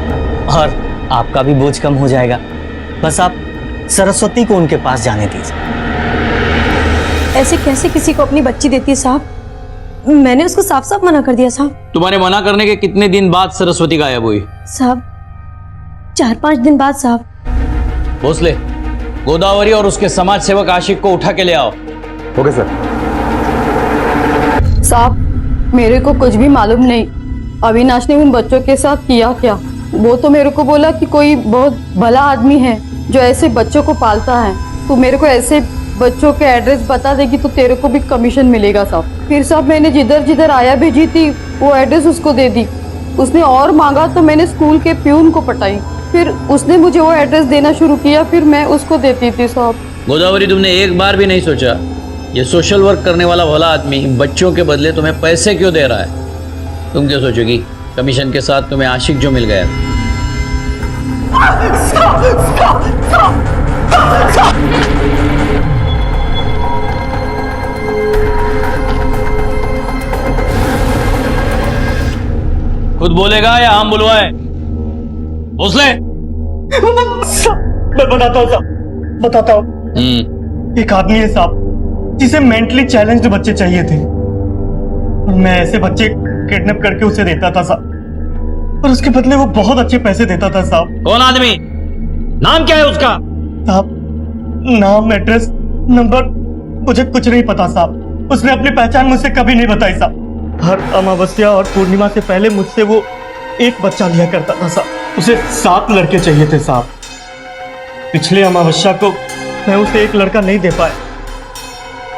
और आपका भी बोझ कम हो जाएगा। बस आप सरस्वती को उनके पास जाने दीजिए। ऐसे कैसे किसी को अपनी बच्ची देती है साहब? मैंने उसको साफ साफ मना कर दिया साहब। तुम्हारे मना करने के कितने दिन बाद सरस्वती गायब हुई? साहब 4-5 दिन बाद साहब। भोसले, गोदावरी और उसके समाज सेवक आशिक को उठा के ले आओ। Okay sir. साहब मेरे को कुछ भी मालूम नहीं अविनाश ने उन बच्चों के साथ किया क्या। वो तो मेरे को बोला कि कोई बहुत भला आदमी है जो ऐसे बच्चों को पालता है, तो मेरे को ऐसे बच्चों के एड्रेस बता देगी तो तेरे को भी कमीशन मिलेगा साहब। फिर साहब मैंने जिधर जिधर आया भेजी थी वो एड्रेस उसको दे दी। उसने और मांगा तो मैंने स्कूल के प्यून को पटाई, फिर उसने मुझे वो एड्रेस देना शुरू किया, फिर मैं उसको देती थी साहब। गोदावरी, तुमने एक बार भी नहीं सोचा ये सोशल वर्क करने वाला भला आदमी बच्चों के बदले तुम्हें पैसे क्यों दे रहा है? तुम क्या सोचोगी कमीशन के साथ तुम्हें आशिक जो मिल गया? खुद बोलेगा या हम बुलवाए? भोसले, मैं बताता हूँ। एक आदमी है साहब जिसे मेंटली चैलेंज्ड बच्चे चाहिए थे, और मैं ऐसे बच्चे किडनैप करके उसे देता था साहब, और उसके बदले वो बहुत अच्छे पैसे देता था साहब। कौन आदमी? नाम क्या है उसका? साहब नाम, एड्रेस, नंबर मुझे कुछ नहीं पता साहब। उसने अपनी पहचान मुझसे कभी नहीं बताई साहब। हर अमावस्या और पूर्णिमा से पहले मुझसे वो एक बच्चा लिया करता था साहब। उसे 7 लड़के चाहिए थे साहब। पिछले अमावस्या को मैं उसे एक लड़का नहीं दे पाया,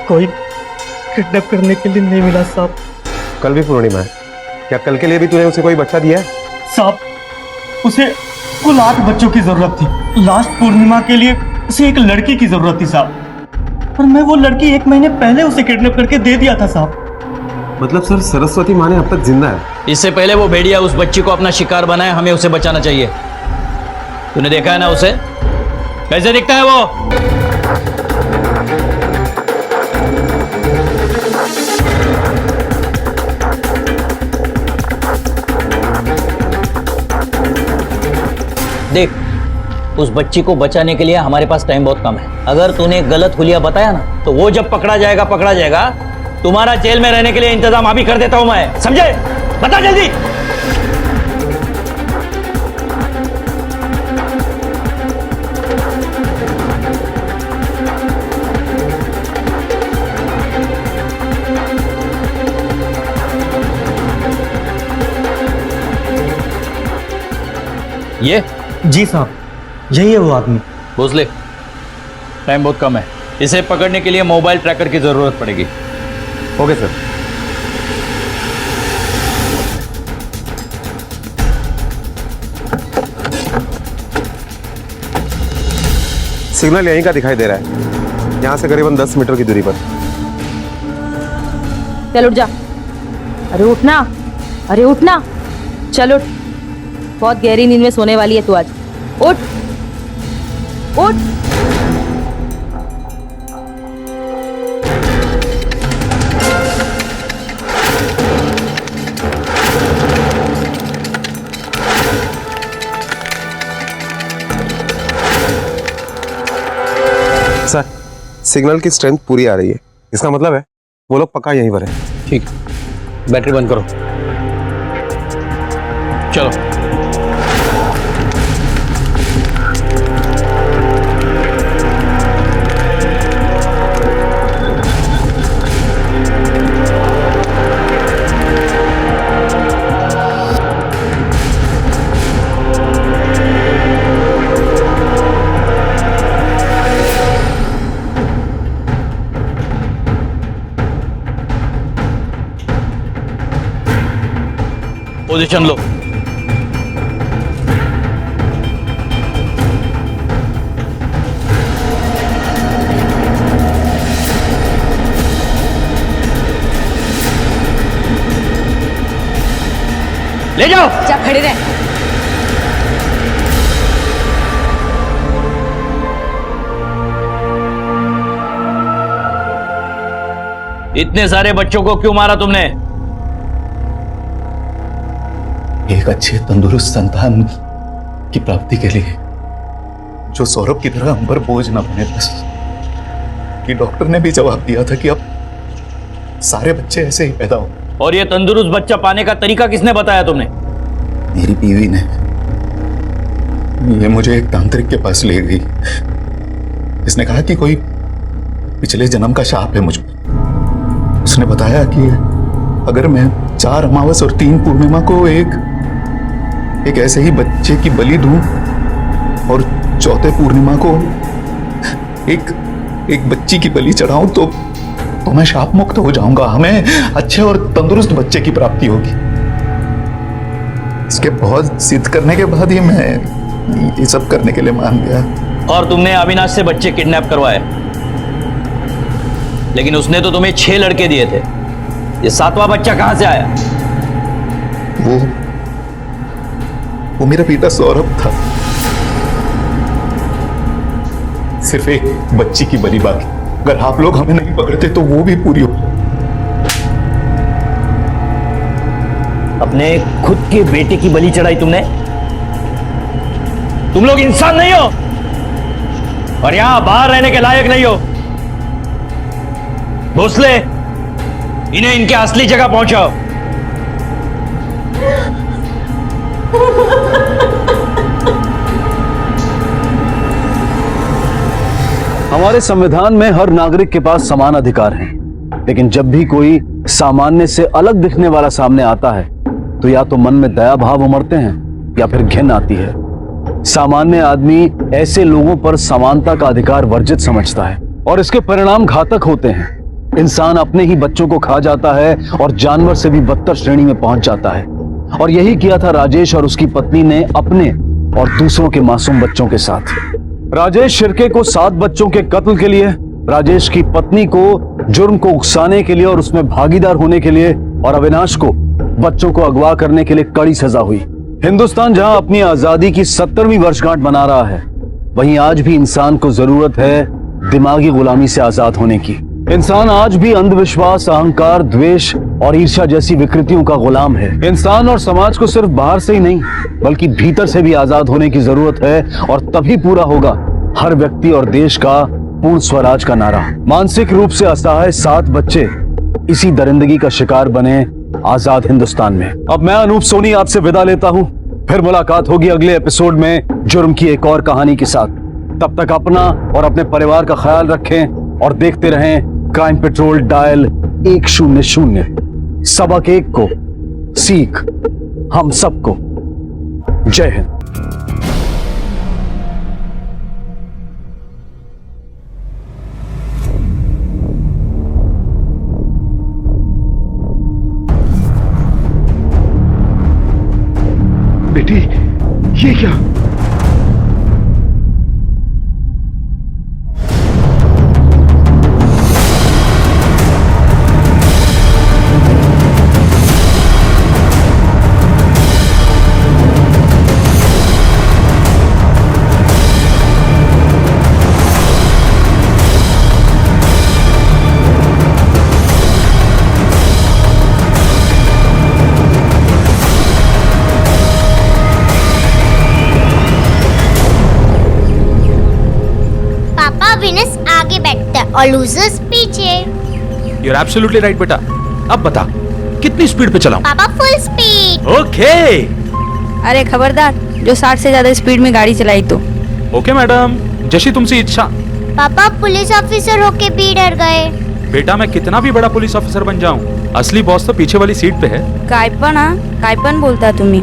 कोई किडनैप करने के लिए नहीं मिला साहब। कल भी पूर्णिमा है, क्या कल के लिए भी तूने उसे कोई बच्चा दिया है? साहब उसे कुल 8 बच्चों की जरूरत थी। लास्ट पूर्णिमा के लिए उसे एक लड़की की जरूरत थी साहब, और मैं वो लड़की 1 महीने पहले उसे किडनैप करके दे दिया था साहब। मतलब सर सरस्वती माने अब तक जिंदा है? इससे पहले वो भेड़िया उस बच्ची को अपना शिकार बनाए, हमें उसे बचाना चाहिए। तूने देखा है ना उसे, कैसे दिखता है वो? देख, उस बच्ची को बचाने के लिए हमारे पास टाइम बहुत कम है। अगर तूने गलत हुलिया बताया ना, तो वो जब पकड़ा जाएगा, तुम्हारा जेल में रहने के लिए इंतजाम अभी कर देता हूं मैं, समझे? बता जल्दी। ये जी साहब, यही है वो आदमी। भोसले, टाइम बहुत कम है, इसे पकड़ने के लिए मोबाइल ट्रैकर की जरूरत पड़ेगी। Okay sir. सिग्नल यहीं का दिखाई दे रहा है, यहाँ से करीबन 10 मीटर की दूरी पर। चल उठ जा। अरे उठना, अरे उठना, चल उठ। बहुत गहरी नींद में सोने वाली है तू आज। उठ उठ। सर, सिग्नल की स्ट्रेंथ पूरी आ रही है, इसका मतलब है वो लोग पक्का यहीं पर है। ठीक, बैटरी बंद करो। चलो। पोजीशन लो। ले जाओ। जा खड़े रह। इतने सारे बच्चों को क्यों मारा तुमने? एक अच्छे तंदुरुस्त संतान की प्राप्ति के लिए, जो सौरभ की तरह हम पर बोझ ना बने। बस कि डॉक्टर ने भी जवाब दिया था कि अब सारे बच्चे ऐसे ही पैदा हो। और ये तंदुरुस्त बच्चा पाने का तरीका किसने बताया तुमने? मेरी बीवी ने। ये मुझे एक तांत्रिक के पास ले गई। इसने कहा कि कोई पिछले जन्म का शाप है मुझ पर। उसने बताया कि अगर मैं 4 अमावस और 3 पूर्णिमा को एक ऐसे ही बच्चे की बलि दूं और 4थे पूर्णिमा को एक बच्ची की बलि चढ़ाऊं तो मैं शाप मुक्त हो जाऊंगा। हमें अच्छे और तंदुरुस्त बच्चे की प्राप्ति होगी। इसके बहुत सिद्ध करने के बाद ही मैं ये सब करने के लिए मान गया। और तुमने अविनाश से बच्चे किडनैप करवाए, लेकिन उसने तो तुम्हें 6 लड़के दिए थे। ये 7वां बच्चा कहां से आया? वो मेरा बेटा सौरभ था। सिर्फ एक बच्ची की बलि बाकी। अगर आप लोग हमें नहीं पकड़ते तो वो भी पूरी हो। अपने खुद के बेटे की बलि चढ़ाई तुमने? तुम लोग इंसान नहीं हो और यहां बाहर रहने के लायक नहीं हो। भोसले, इन्हें इनके असली जगह पहुंचाओ। हमारे संविधान में हर नागरिक के पास समान अधिकार हैं, लेकिन जब भी कोई सामान्य से अलग दिखने वाला सामने आता है तो या तो मन में दया भाव उमड़ते हैं या फिर घिन आती है। सामान्य आदमी ऐसे लोगों पर समानता का अधिकार वर्जित समझता है और इसके परिणाम घातक होते हैं। इंसान अपने ही बच्चों को खा जाता है और जानवर से भी बदतर श्रेणी में पहुंच जाता है। और यही किया था राजेश और उसकी पत्नी ने अपने और दूसरों के मासूम बच्चों के साथ। राजेश शिर्के को 7 बच्चों के कत्ल के लिए, राजेश की पत्नी को जुर्म को उकसाने के लिए और उसमें भागीदार होने के लिए, और अविनाश को बच्चों को अगवा करने के लिए कड़ी सजा हुई। हिंदुस्तान जहां अपनी आजादी की 70वीं वर्षगांठ मना रहा है, वहीं आज भी इंसान को जरूरत है दिमागी गुलामी से आजाद होने की। इंसान आज भी अंधविश्वास, अहंकार, द्वेष और ईर्ष्या जैसी विकृतियों का गुलाम है। इंसान और समाज को सिर्फ बाहर से ही नहीं बल्कि भीतर से भी आजाद होने की जरूरत है, और तभी पूरा होगा हर व्यक्ति और देश का पूर्ण स्वराज का नारा। मानसिक रूप से असहाय 7 बच्चे इसी दरिंदगी का शिकार बने आजाद हिंदुस्तान में। अब मैं अनूप सोनी आपसे विदा लेता हूं, फिर मुलाकात होगी अगले एपिसोड में जुर्म की एक और कहानी के साथ। तब तक अपना और अपने परिवार का ख्याल रखें और देखते रहें क्राइम पेट्रोल डायल 100। सबक एक को सीख हम सबको। जय हिंद। बेटी, ये क्या? विनर्स आगे बैठता है और लूजर्स पीछे। You're absolutely right बेटा। अब बता कितनी स्पीड पे चलाऊं? पापा फुल स्पीड। ओके। अरे खबरदार, जो 60 से ज्यादा स्पीड में गाड़ी चलाई तो। ओके मैडम, जैसी तुमसे इच्छा। पापा पुलिस ऑफिसर होके भी डर गए। बेटा मैं कितना भी बड़ा पुलिस ऑफिसर बन जाऊं, असली बॉस तो पीछे वाली सीट पे है। कायपन बोलता तुम्ही।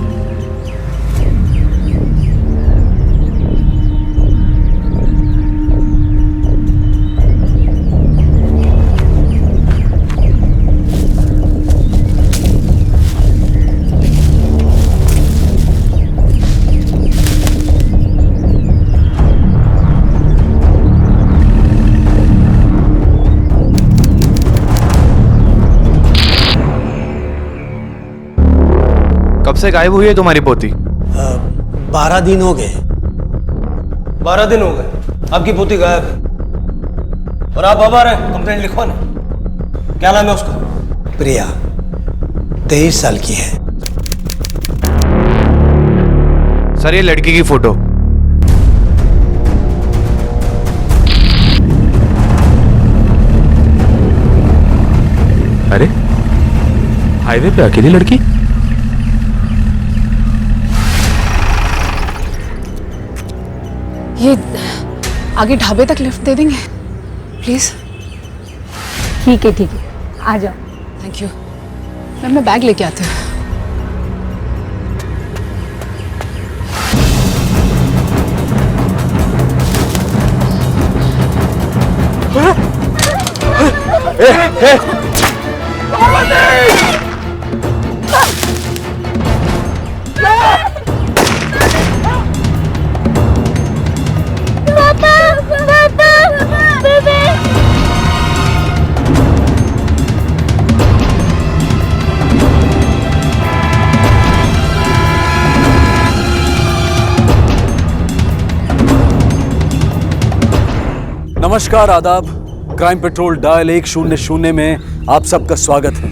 कब से गायब हुई है तुम्हारी पोती? 12 दिन हो गए। 12 दिन हो गए आपकी पोती गायब है। और आप बाबा रहे, कंप्लेंट लिखवा ना। क्या नाम है उसका? प्रिया, 23 साल की है। सर ये लड़की की फोटो। अरे हाईवे पे अकेली लड़की। ये आगे ढाबे तक लिफ्ट दे देंगे प्लीज? ठीक है, आ जाओ। थैंक यू मैम, मैं बैग लेके आती हूँ। नमस्कार, आदाब। क्राइम पेट्रोल डायल 100 में आप सबका स्वागत है।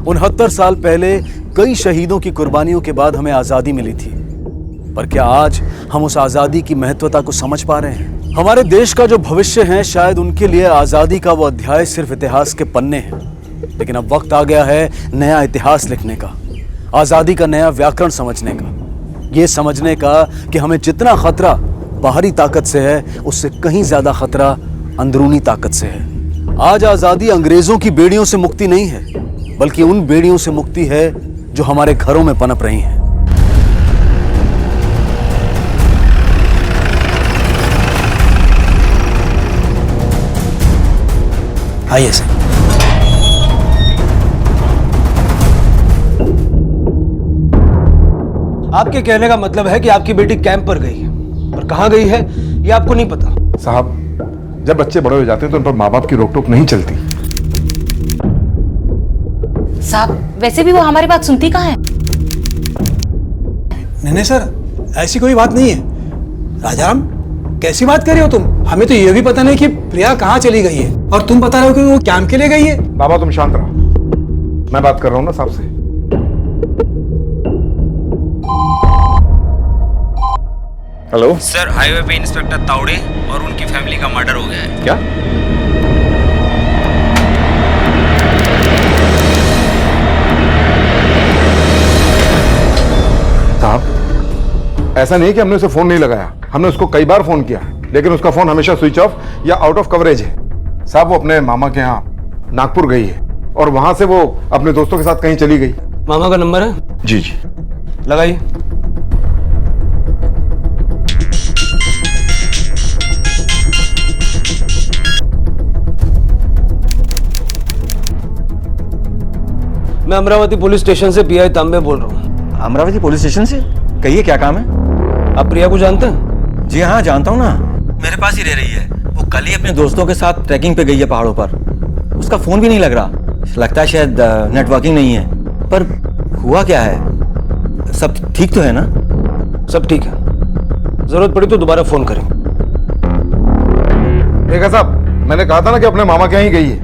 69 साल पहले कई शहीदों की कुर्बानियों के बाद हमें आजादी मिली थी, पर क्या आज हम उस आजादी की महत्वता को समझ पा रहे हैं? हमारे देश का जो भविष्य है, शायद उनके लिए आजादी का वो अध्याय सिर्फ इतिहास के पन्ने हैं, लेकिन अब वक्त आ गया है नया इतिहास लिखने का, आजादी का नया व्याकरण समझने का, ये समझने का कि हमें जितना खतरा बाहरी ताकत से है, उससे कहीं ज्यादा खतरा अंदरूनी ताकत से है। आज आजादी अंग्रेजों की बेड़ियों से मुक्ति नहीं है, बल्कि उन बेड़ियों से मुक्ति है जो हमारे घरों में पनप रही हैं। आइए सर। आपके कहने का मतलब है कि आपकी बेटी कैंप पर गई है, और कहां गई है ये आपको नहीं पता। साहब, जब बच्चे बड़े हो जाते हैं तो उन पर माँ बाप की रोक टोक नहीं चलती। साहब वैसे भी वो हमारी बात सुनती कहाँ है? नहीं सर, ऐसी कोई बात नहीं है। राजाराम, कैसी बात कर रहे हो तुम? हमें तो ये भी पता नहीं कि प्रिया कहाँ चली गई है, और तुम बता रहे हो कि वो कैंप के लिए गई है। बाबा तुम शांत रहो, मैं बात कर रहा हूँ ना साहब से। हेलो सर, हाईवे पे इंस्पेक्टर तावड़े और उनकी फैमिली का मर्डर हो गया है। क्या? साहब, ऐसा नहीं कि हमने उसे फोन नहीं लगाया, हमने उसको कई बार फोन किया, लेकिन उसका फोन हमेशा स्विच ऑफ या आउट ऑफ कवरेज है। साहब, वो अपने मामा के यहाँ नागपुर गई है और वहां से वो अपने दोस्तों के साथ कहीं चली गई। मामा का नंबर है? जी जी, लगाइए। मैं अमरावती पुलिस स्टेशन से पीआई तांबे बोल रहा हूँ। अमरावती पुलिस स्टेशन से? कहिए क्या काम है? आप प्रिया को जानते हैं? जी हाँ, जानता हूँ ना, मेरे पास ही रह रही है। वो कल ही अपने दोस्तों के साथ ट्रैकिंग पे गई है पहाड़ों पर। उसका फोन भी नहीं लग रहा, लगता है शायद नेटवर्किंग नहीं है। पर हुआ क्या है? सब ठीक तो है ना? सब ठीक है, जरूरत पड़ी तो दोबारा फोन करें। देखा साहब, मैंने कहा था ना कि अपने मामा के यहाँ ही गई है।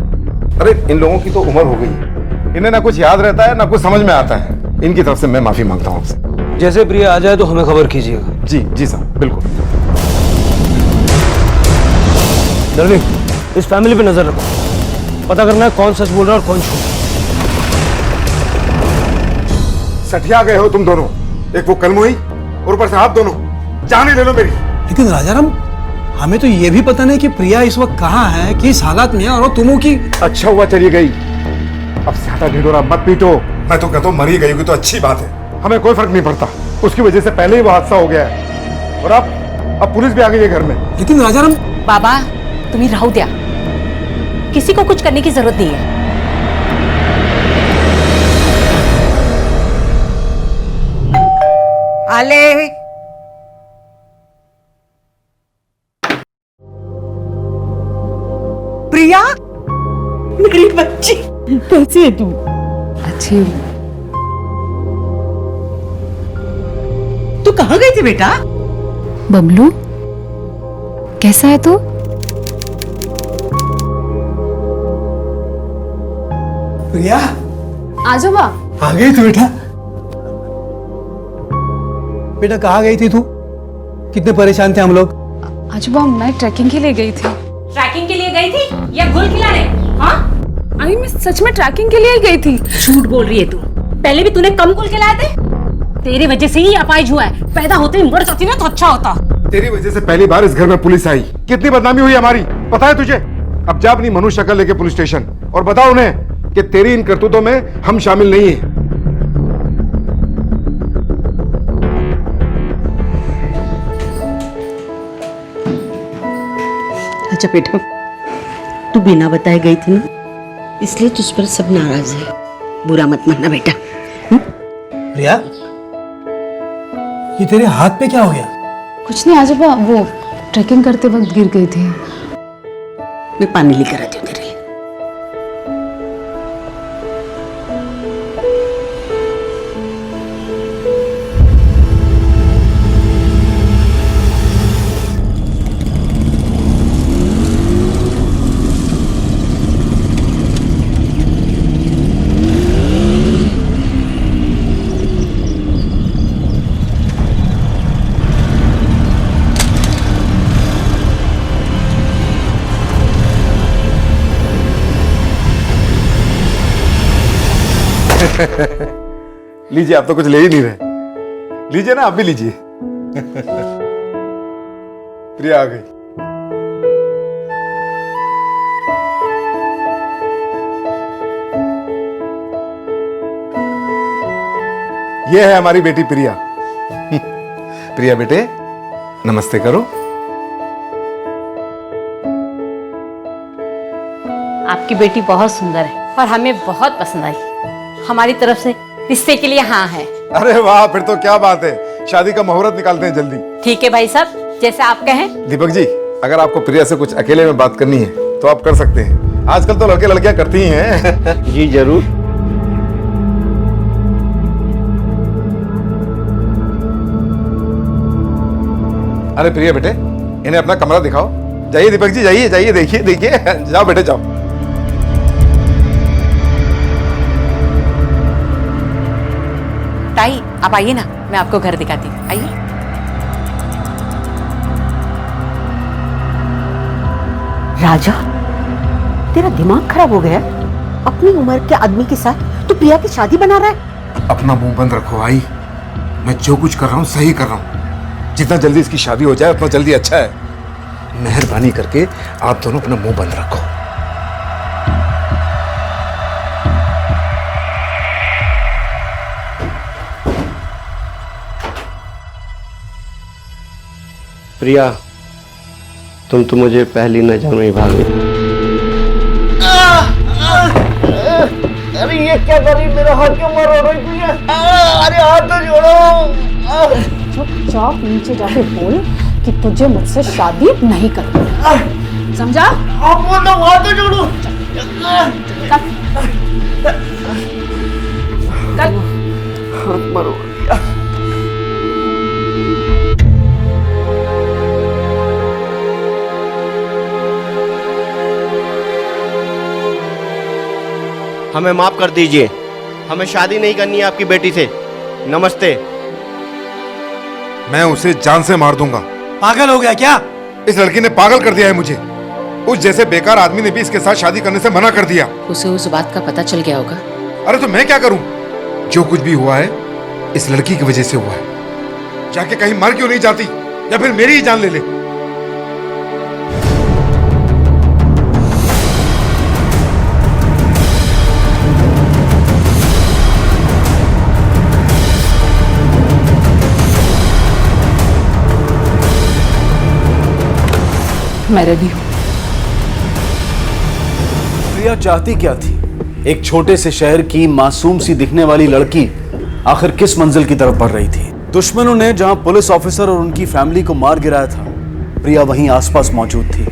अरे इन लोगों की तो उम्र हो गई है, इन्हें ना कुछ याद रहता है ना कुछ समझ में आता है। इनकी तरफ से मैं माफी मांगता हूँ आपसे। जैसे प्रिया आ जाए तो हमें खबर कीजिएगा। जी जी साहब, बिल्कुल। डार्लिंग, इस फैमिली पे नजर रखो, पता करना है कौन सच बोल रहा है और कौन झूठ। सठिया गए हो तुम दोनों, एक वो कलमुई और ऊपर से आप दोनों। जान ही ले लो मेरी। लेकिन राजाराम, हमें तो ये भी पता नहीं कि प्रिया इस वक्त कहाँ है, किस हालात में है, और तुमों की। अच्छा हुआ चली गई, अब ज्यादा ढिढोरा मत पीटो। मैं तो कहता हूँ मरी गई होगी तो अच्छी बात है, हमें कोई फर्क नहीं पड़ता। उसकी वजह से पहले ही वो हादसा हो गया है, और अब पुलिस भी आ गई है घर में। लेकिन राजाराम। बाबा तुम्हें राहू द्या, किसी को कुछ करने की जरूरत नहीं है। आले प्रिया, मेरी बच्ची, कैसी है तू? अच्छी हूँ। तू कहाँ गई थी बेटा? बबलू कैसा है तू? प्रिया, आजो बा। आ गई तू बेटा। बेटा कहाँ गई थी तू? कितने परेशान थे हम लोग। आजोबा, मैं ट्रैकिंग के लिए गई थी। ट्रैकिंग के लिए गई थी या घुल खिलाने? हाँ अरे मैं सच में ट्रैकिंग के लिए ही गई थी। झूठ बोल रही है तू। पहले भी तूने कम घुल खिलाए थे। तेरी वजह से ही अपाहिज हुआ है। पैदा होते ही मर जाती ना तो अच्छा होता। तेरी वजह से पहली बार इस घर में पुलिस आई, कितनी बदनामी हुई हमारी, पता है तुझे? अब जा अपनी मनुष्य शक्ल लेके पुलिस स्टेशन और बता उन्हें कि तेरी इन करतूतों में हम शामिल नहीं हैं। अच्छा बेटा, तू बिना बताए गई थी ना, इसलिए तुझ पर सब नाराज है। बुरा मत मानना बेटा। प्रिया, ये तेरे हाथ पे क्या हो गया? कुछ नहीं आजोबा, वो ट्रैकिंग करते वक्त गिर गई थी। मैं पानी लेकर आती हूँ तेरे लिए। लीजिए, आप तो कुछ ले ही नहीं रहे। लीजिए ना, आप भी लीजिए। प्रिया आ गई। ये है हमारी बेटी प्रिया। प्रिया बेटे, नमस्ते करो। आपकी बेटी बहुत सुंदर है और हमें बहुत पसंद आई। हमारी तरफ से रिश्ते के लिए हाँ है। अरे वाह, फिर तो क्या बात है। शादी का मुहूर्त निकालते हैं जल्दी। ठीक है भाई साहब, जैसा आप कहें। दीपक जी, अगर आपको प्रिया से कुछ अकेले में बात करनी है तो आप कर सकते हैं। आजकल तो लड़के लड़कियां करती ही हैं। जी जरूर। अरे प्रिया बेटे, इन्हें अपना कमरा दिखाओ। जाइए दीपक जी, जाइए जाइए, देखिए देखिए, जाओ बेटे जाओ। ताई आप आइए ना, मैं आपको घर दिखाती हूँ, आइए। राजा, तेरा दिमाग खराब हो गया? अपनी उम्र के आदमी के साथ तू प्रिया की शादी बना रहा है? अपना मुंह बंद रखो भाई, मैं जो कुछ कर रहा हूँ सही कर रहा हूँ। जितना जल्दी इसकी शादी हो जाए उतना जल्दी अच्छा है। मेहरबानी करके आप दोनों अपना मुंह बंद रखो। प्रिया, तुम तो मुझे पहली नजर में ही भाग गई। अरे ये क्या कर रही, मेरा हाथ क्यों मार रही है? अरे हाथ तो जोड़ो। चुपचाप नीचे जाके बोल कि तुझे मुझसे शादी नहीं करनी, समझा? आप बोल दो, हाथ तो जोड़ो। हाथ मारो। हमें माफ कर दीजिए, हमें शादी नहीं करनी है आपकी बेटी से। नमस्ते। मैं उसे जान से मार दूंगा। पागल हो गया क्या? इस लड़की ने पागल कर दिया है मुझे। उस जैसे बेकार आदमी ने भी इसके साथ शादी करने से मना कर दिया। उसे उस बात का पता चल गया होगा। अरे तो मैं क्या करूं? जो कुछ भी हुआ है इस लड़की की वजह से हुआ है। जाके कहीं मर क्यों नहीं जाती, या फिर मेरी ही जान ले ले। मैं रेडी हूँ। प्रिया चाहती क्या थी? एक छोटे से शहर की मासूम सी दिखने वाली लड़की आखिर किस मंजिल की तरफ बढ़ रही थी? दुश्मनों ने जहां पुलिस ऑफिसर और उनकी फैमिली को मार गिराया था, प्रिया वहीं आसपास मौजूद थी।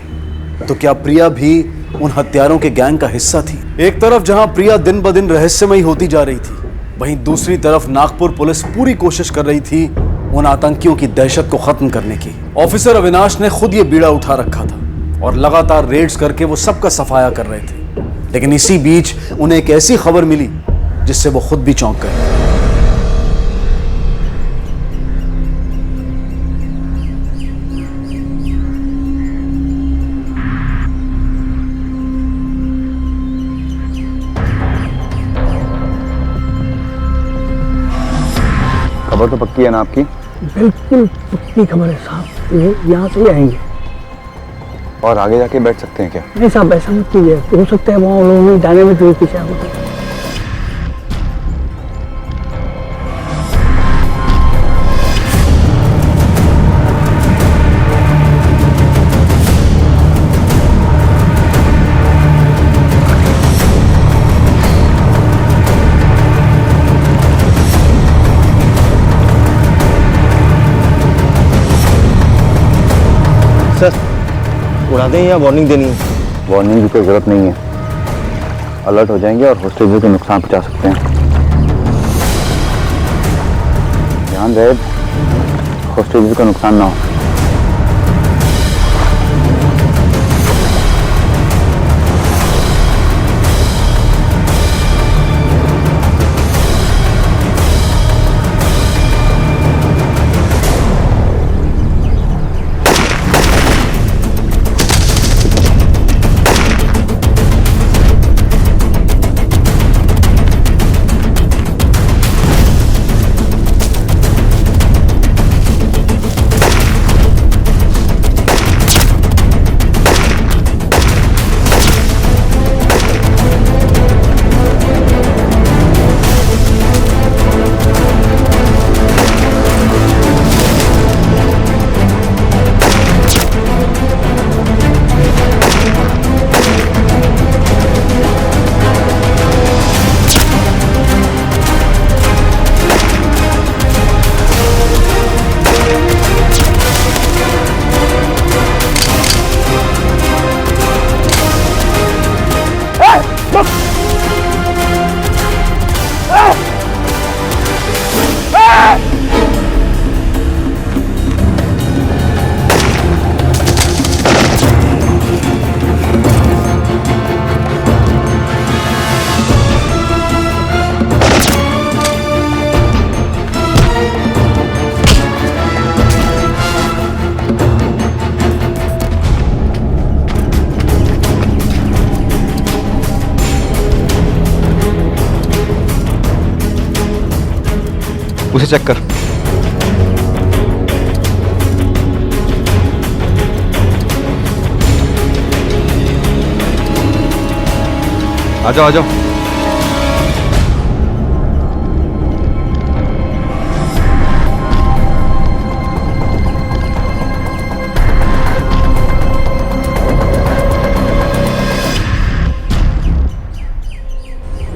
तो क्या प्रिया भी उन हत्यारों के गैंग का हिस्सा थी? एक तरफ जहां प्रिया दिन ब दिन रहस्यमयी होती जा रही थी, वहीं दूसरी तरफ नागपुर पुलिस पूरी कोशिश कर रही थी उन आतंकियों की दहशत को खत्म करने की। ऑफिसर अविनाश ने खुद ये बीड़ा उठा रखा था और लगातार रेड्स करके वो सबका सफाया कर रहे थे। लेकिन इसी बीच उन्हें एक ऐसी खबर मिली जिससे वो खुद भी चौंक गए। खबर तो पक्की है ना आपकी? बिल्कुल पक्की खबर है साहब, ये यहाँ से ही आएंगे। और आगे जाके बैठ सकते हैं क्या? नहीं साहब, ऐसा मत कीजिए, हो सकता है वहाँ लोगों में जाने में थोड़ी पीछे हो। सर, उड़ा दें या वार्निंग देनी है? वार्निंग की कोई जरूरत नहीं है। अलर्ट हो जाएंगे और होस्टेज को नुकसान पहुंचा सकते हैं। ध्यान रहे होस्टेज को नुकसान ना हो। उसे चेक कर। आ जाओ आ जाओ।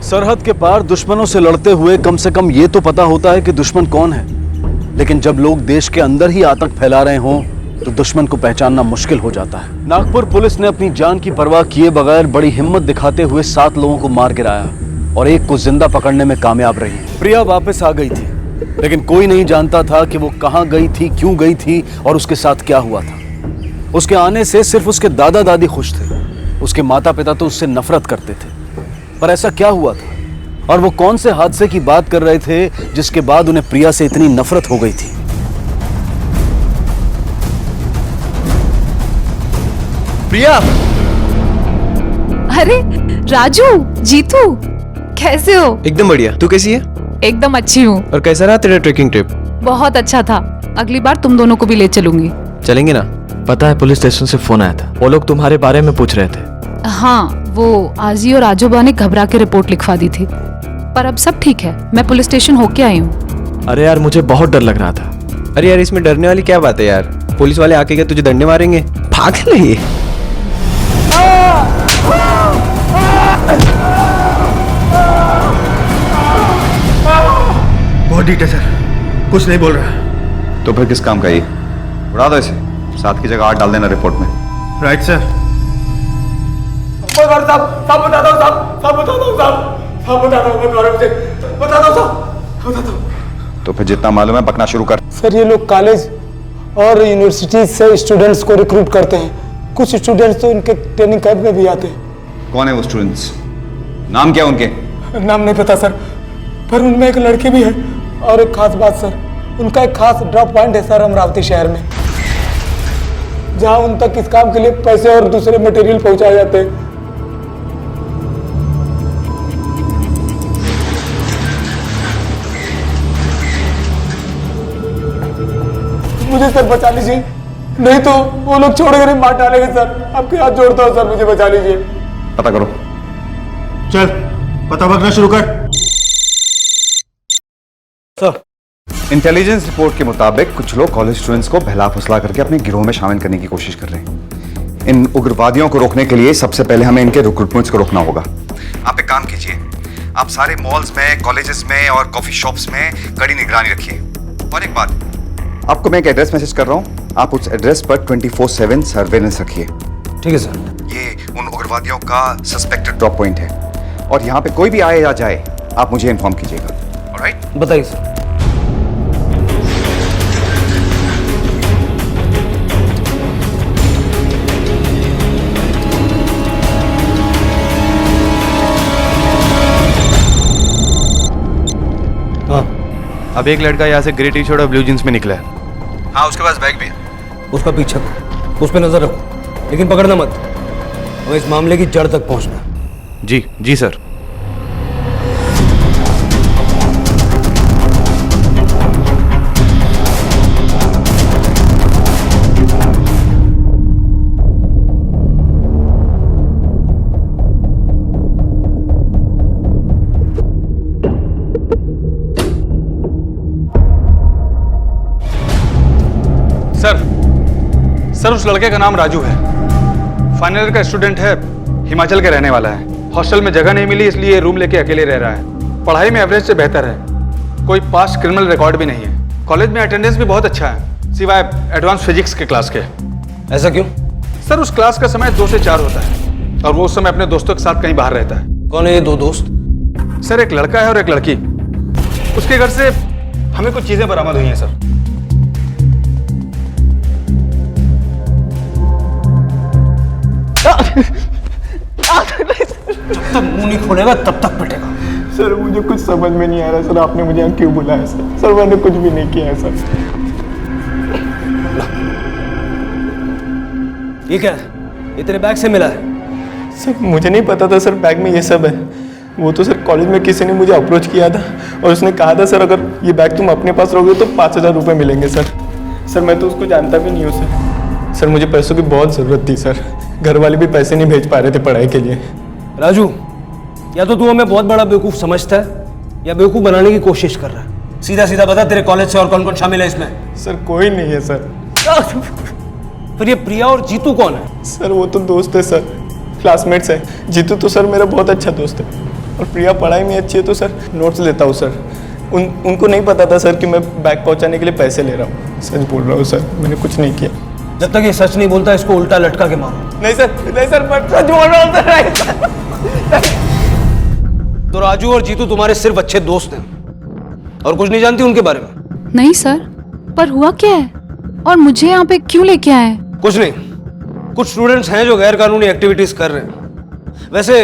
सरहद के पार दुश्मनों से लड़ते हुए कम से कम ये तो पता होता है कि दुश्मन कौन है, लेकिन जब लोग देश के अंदर ही आतंक फैला रहे हों तो दुश्मन को पहचानना मुश्किल हो जाता है। नागपुर पुलिस ने अपनी जान की परवाह किए बगैर बड़ी हिम्मत दिखाते हुए 7 लोगों को मार गिराया और एक को जिंदा पकड़ने में कामयाब रही। प्रिया वापस आ गई थी, लेकिन कोई नहीं जानता था कि वो कहां गई थी, क्यों गई थी और उसके साथ क्या हुआ था। उसके आने से सिर्फ उसके दादा दादी खुश थे, उसके माता पिता तो उससे नफरत करते थे। पर ऐसा क्या हुआ था और वो कौन से हादसे की बात कर रहे थे जिसके बाद उन्हें प्रिया से इतनी नफरत हो गई थी? प्रिया! अरे राजू, जीतू, कैसे हो? एकदम बढ़िया। तू कैसी है? एकदम अच्छी हूँ। और कैसा रहा तेरा ट्रेकिंग ट्रिप? बहुत अच्छा था। अगली बार तुम दोनों को भी ले चलूंगी। चलेंगे ना। पता है पुलिस स्टेशन से फोन आया था, वो लोग तुम्हारे बारे में पूछ रहे थे। हाँ, वो आजी और आजोबा ने घबरा के रिपोर्ट लिखवा दी थी, पर अब सब ठीक है। मैं पुलिस स्टेशन होके आई हूँ। अरे यार मुझे बहुत डर लग रहा था। अरे यार इसमें डरने वाली क्या बात है यार, पुलिस वाले आके क्या तुझे डंडे मारेंगे? भाग नहीं। बहुत डीट है सर, कुछ नहीं बोल रहा। तो फिर किस काम का ये? उड़ा दो इसे, 7 की जगह 8 डाल देना रिपोर्ट में। Right sir. तो फिर जितना मालूम है बकना शुरू कर। सर ये लोग कॉलेज और यूनिवर्सिटी से स्टूडेंट्स को रिक्रूट करते हैं। कुछ स्टूडेंट्स तो इनके ट्रेनिंग कैंप में भी आते हैं। कौन है वो स्टूडेंट्स? नाम क्या उनके? नाम नहीं पता सर, पर उनमें एक लड़की भी है। और एक खास बात सर, उनका एक खास ड्रॉप पॉइंट है सर अमरावती शहर में, जहां उन तक इस काम के लिए पैसे और दूसरे मटेरियल पहुंचाए जाते हैं। मुझे सर बचा लीजिए, नहीं तो वो लोग छोड़ कर मार डालेंगे सर। आपके हाथ जोड़ता हूँ सर, मुझे बचा लीजिए। पता करो। चल पता करना शुरू कर। सर, इंटेलिजेंस रिपोर्ट के मुताबिक कुछ लोग कॉलेज स्टूडेंट्स को बहला फुसला करके अपने गिरोह में शामिल करने की कोशिश कर रहे हैं। इन उग्रवादियों को रोकने के लिए सबसे पहले हमें इनके रिक्रूटमेंट्स को रोकना होगा। आप एक काम कीजिए, आप सारे मॉल्स में, कॉलेजेस में और कॉफी शॉप्स में कड़ी निगरानी रखिए। और एक बात, आपको मैं एक एड्रेस मैसेज कर रहा हूँ, आप उस एड्रेस पर 24/7 सर्वेलेंस रखिए। ठीक है सर। ये उन उग्रवादियों का सस्पेक्टेड ड्रॉप पॉइंट है और यहाँ पे कोई भी आए या जाए आप मुझे इन्फॉर्म कीजिएगा। ऑलराइट? बताइए सर। अब एक लड़का यहाँ से ग्रे टी शर्ट और ब्लू जींस में निकला है। हाँ, उसके पास बैग भी है। उसका पीछा करो, उस पर नजर रखो, लेकिन पकड़ना मत। हमें इस मामले की जड़ तक पहुंचना। जी जी सर। सर उस लड़के का नाम राजू है, फाइनल ईयर का स्टूडेंट है, हिमाचल के रहने वाला है। हॉस्टल में जगह नहीं मिली इसलिए रूम लेके अकेले रह रहा है। पढ़ाई में एवरेज से बेहतर है, कोई पास्ट क्रिमिनल रिकॉर्ड भी नहीं है। कॉलेज में अटेंडेंस भी बहुत अच्छा है, सिवाय एडवांस फिजिक्स के क्लास के। ऐसा क्यों? सर उस क्लास का समय 2 से 4 होता है और वो उस समय अपने दोस्तों के साथ कहीं बाहर रहता है। कौन है ये 2 दोस्त? सर एक लड़का है और एक लड़की। उसके घर से हमें कुछ चीजें बरामद हुई हैं सर। जब तक मुंह नहीं खोलेगा तब तक पिटेगा। सर मुझे कुछ समझ में नहीं आ रहा सर, आपने मुझे यहाँ क्यों बुलाया सर? सर मैंने कुछ भी नहीं किया है सर। ये क्या है? ये तेरे बैग से मिला है? सर मुझे नहीं पता था सर बैग में ये सब है। वो तो सर कॉलेज में किसी ने मुझे अप्रोच किया था और उसने कहा था सर अगर ये बैग तुम अपने पास रखोगे तो 5,000 रुपये मिलेंगे सर। सर मैं तो उसको जानता भी नहीं हूँ सर। सर मुझे पैसों की बहुत ज़रूरत थी सर, घर वाले भी पैसे नहीं भेज पा रहे थे पढ़ाई के लिए। राजू, या तो तू हमें बहुत बड़ा बेवकूफ़ समझता है या बेवकूफ़ बनाने की कोशिश कर रहा है। सीधा सीधा बता, तेरे कॉलेज से और कौन कौन शामिल है इसमें? सर कोई नहीं है सर। फिर ये प्रिया और जीतू कौन है? सर वो तो दोस्त है सर, क्लासमेट्स है। जीतू तो सर मेरा बहुत अच्छा दोस्त है और प्रिया पढ़ाई में अच्छी है तो सर नोट्स लेता हूँ सर। उनको नहीं पता था सर कि मैं बैग पहुँचाने के लिए पैसे ले रहा हूँ। सच बोल रहा हूँ सर, मैंने कुछ नहीं किया। जब तक ये सच नहीं बोलता इसको उल्टा लटका के मारो। नहीं सर मैं सच बोल रहा हूँ सर। तो राजू और जीतू तुम्हारे सिर्फ अच्छे दोस्त हैं और कुछ नहीं जानती उनके बारे में? नहीं सर, पर हुआ क्या है और मुझे यहाँ पे क्यों लेके आए? कुछ नहीं, कुछ स्टूडेंट्स हैं जो गैर कानूनी एक्टिविटीज कर रहे हैं। वैसे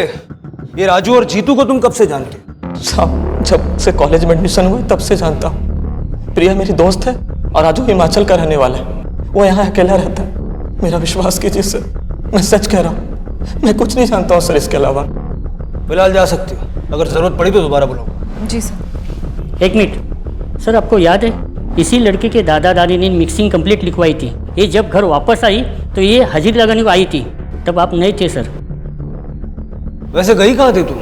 ये राजू और जीतू को तुम कब से जानते हो? साहब जब से कॉलेज में एडमिशन हुआ तब से जानता हूँ। प्रिया मेरी दोस्त है और राजू हिमाचल का रहने वाला है। वो यहाँ अकेला रहता है। मेरा विश्वास कीजिए सर, मैं सच कह रहा हूँ। मैं कुछ नहीं जानता हूँ सर इसके अलावा। फिलहाल जा सकती हो, अगर जरूरत पड़ी तो दोबारा बुलाओ। जी सर। 1 मिनट सर, आपको याद है इसी लड़के के दादा दादी ने मिक्सिंग कंप्लीट लिखवाई थी। ये जब घर वापस आई तो ये हाजिरी लगाने को आई थी, तब आप नहीं थे सर। वैसे गई कहाँ थी तू?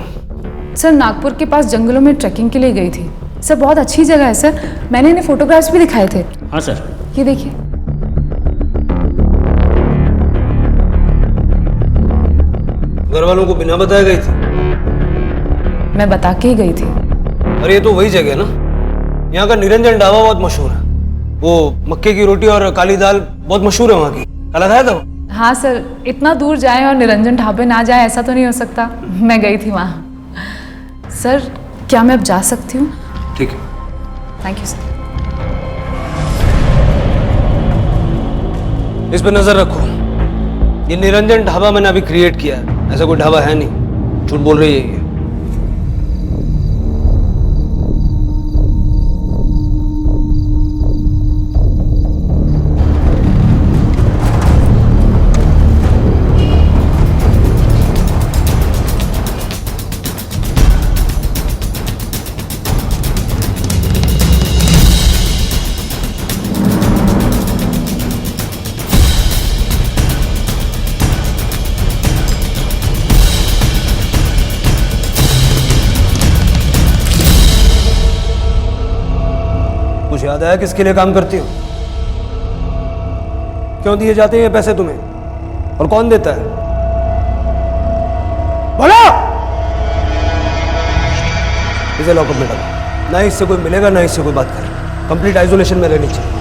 सर नागपुर के पास जंगलों में ट्रैकिंग के लिए गई थी सर। बहुत अच्छी जगह है सर, मैंने इन्हें फोटोग्राफ्स भी दिखाए थे। हाँ सर, ये देखिए। घर वालों को बिना बताए गई थी? मैं बता के ही गई थी। अरे ये तो वही जगह है ना, यहाँ का निरंजन ढाबा बहुत मशहूर है। वो मक्के की रोटी और काली दाल बहुत मशहूर है वहाँ की। कल खाया था? हाँ सर, इतना दूर जाए और निरंजन ढाबे ना जाए ऐसा तो नहीं हो सकता। मैं गई थी वहाँ। सर क्या मैं अब जा सकती हूँ? ठीक है। Thank you sir. इस पे नजर रखो। ये निरंजन ढाबा मैंने अभी क्रिएट किया है, ऐसा कोई ढाबा है नहीं। झूठ बोल रही है ये। कुछ याद आया किसके लिए काम करती हो? क्यों दिए जाते हैं ये पैसे तुम्हें और कौन देता है? बोलो! इसे लॉकअप में डालो। ना इससे कोई मिलेगा ना इससे कोई बात करे। कंप्लीट आइसोलेशन में रहनी चाहिए।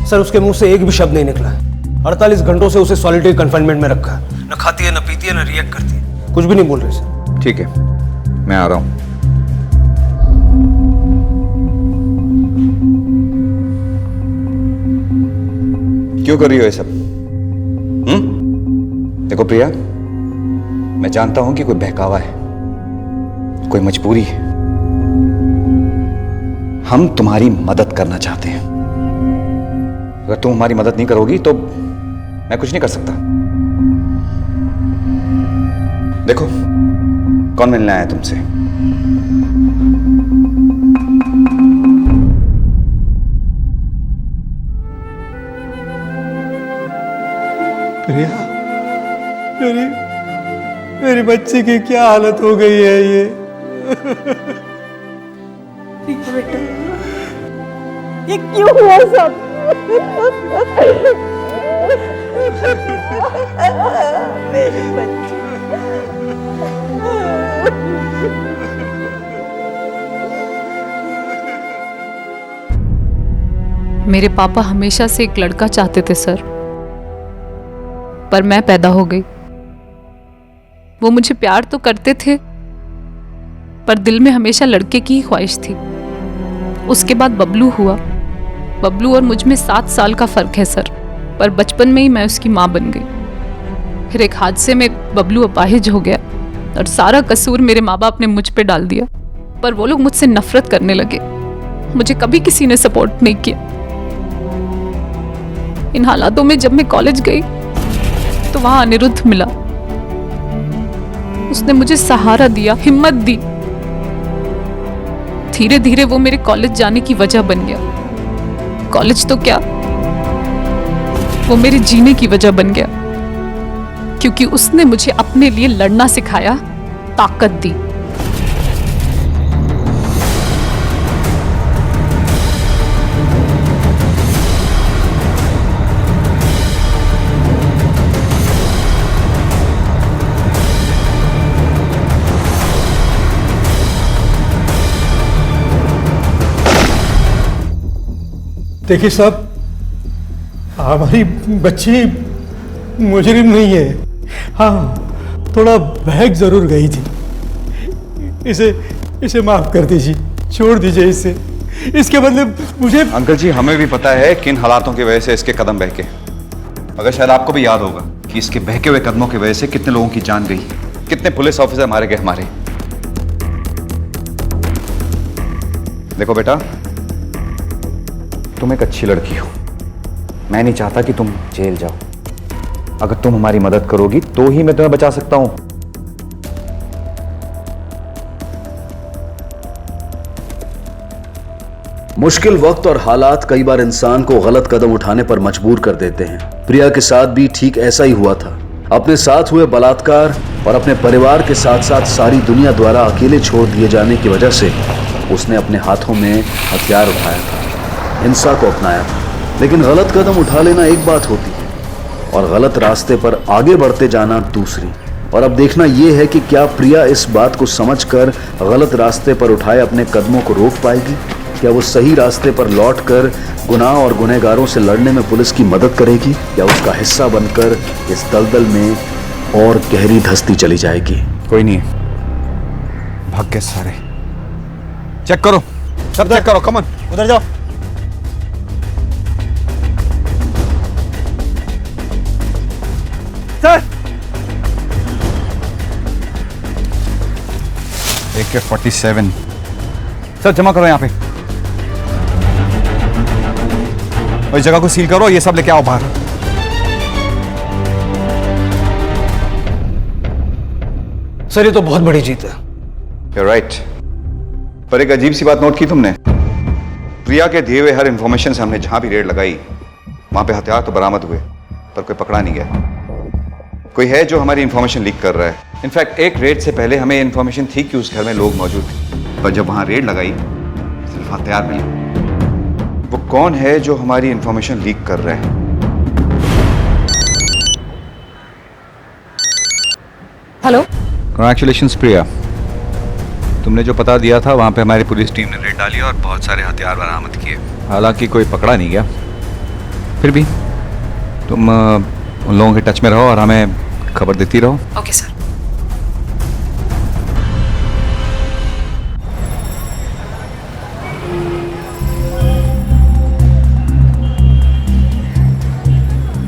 सर उसके मुंह से एक भी शब्द नहीं निकला है। 48 घंटों से उसे सॉलिटरी कन्फाइनमेंट में रखा है। न खाती है, न पीती है, न रिएक्ट करती है। कुछ भी नहीं बोल रहे सर। ठीक है, मैं आ रहा हूं। क्यों कर रही हो ये सब? देखो प्रिया, मैं जानता हूं कि कोई बहकावा है, कोई मजबूरी है। हम तुम्हारी मदद करना चाहते हैं। अगर तुम हमारी मदद नहीं करोगी तो मैं कुछ नहीं कर सकता। देखो कौन मिलने आया तुमसे। प्रिया, मेरी बच्ची की क्या हालत हो गई है ये? ठीक है बेटा, ये क्यों हुआ सब? मेरी बच्ची। मेरे पापा हमेशा से एक लड़का चाहते थे सर, पर मैं पैदा हो गई। वो मुझे प्यार तो करते थे पर दिल में हमेशा लड़के की ही ख्वाहिश थी। उसके बाद बबलू हुआ। बबलू और मुझ में 7 साल का फर्क है सर, पर बचपन में ही मैं उसकी माँ बन गई। फिर एक हादसे में बबलू अपाहिज हो गया और सारा कसूर मेरे माँ बाप ने मुझ पे डाल दिया। पर वो लोग मुझसे नफरत करने लगे। मुझे कभी किसी ने सपोर्ट नहीं किया। इन हालातों में जब मैं कॉलेज गई तो वहां अनिरुद्ध मिला। उसने मुझे सहारा दिया, हिम्मत दी। धीरे धीरे वो मेरे कॉलेज जाने की वजह बन गया। कॉलेज तो क्या, वो मेरे जीने की वजह बन गया, क्योंकि उसने मुझे अपने लिए लड़ना सिखाया, ताकत दी। देखिए साहब, हमारी बच्ची मुजरिम नहीं है। हाँ, थोड़ा बहक जरूर गई थी। इसे माफ कर दीजिए, छोड़ दीजिए इसे। इसके बदले मुझे। अंकल जी, हमें भी पता है किन हालातों की वजह से इसके कदम बहके, मगर शायद आपको भी याद होगा कि इसके बहके हुए कदमों की वजह से कितने लोगों की जान गई, कितने पुलिस ऑफिसर मारे गए हमारे। देखो बेटा, तुम एक अच्छी लड़की हो। मैं नहीं चाहता कि तुम जेल जाओ। अगर तुम हमारी मदद करोगी तो ही मैं तुम्हें बचा सकता हूं। मुश्किल वक्त और हालात कई बार इंसान को गलत कदम उठाने पर मजबूर कर देते हैं। प्रिया के साथ भी ठीक ऐसा ही हुआ था। अपने साथ हुए बलात्कार और अपने परिवार के साथ साथ सारी दुनिया द्वारा अकेले छोड़ दिए जाने की वजह से उसने अपने हाथों में हथियार उठाया था, हिंसा को अपनाया था। लेकिन गलत कदम उठा लेना एक बात होती है और गलत रास्ते पर आगे बढ़ते जाना दूसरी। और अब देखना यह है कि क्या प्रिया इस बात को समझकर गलत रास्ते पर उठाए अपने कदमों को रोक पाएगी। क्या वो सही रास्ते पर लौटकर गुनाह और गुनहगारों से लड़ने में पुलिस की मदद करेगी, या उसका हिस्सा बनकर इस दलदल में और गहरी धंसती चली जाएगी। कोई नहीं, भाग के सारे चेक करो, सब चेक करो। कमन, उधर जाओ। सर, AK-47 सर जमा करो यहाँ पे। और इस जगह को सील करो, ये सब लेके आओ बाहर। सर ये तो बहुत बड़ी जीत है। You're right. पर एक अजीब सी बात नोट की तुमने। प्रिया के दिए हुए हर इंफॉर्मेशन से हमने जहां भी रेड लगाई वहां पे हथियार तो बरामद हुए, पर कोई पकड़ा नहीं गया। कोई है जो हमारी इंफॉर्मेशन लीक कर रहा है। इनफैक्ट एक रेड से पहले हमें इंफॉर्मेशन थी कि उस घर में लोग मौजूद थे, पर जब वहां रेड लगाई सिर्फ हथियार मिले। वो कौन है जो हमारी इंफॉर्मेशन लीक कर रहा है? हेलो, कांग्रेचुलेशंस प्रिया, तुमने जो पता दिया था वहां पे हमारी पुलिस टीम ने रेड डाली और बहुत सारे हथियार बरामद किए। हालांकि कोई पकड़ा नहीं गया, फिर भी तुम उन लोगों के टच में रहो और हमें खबर देती रहो। Okay sir.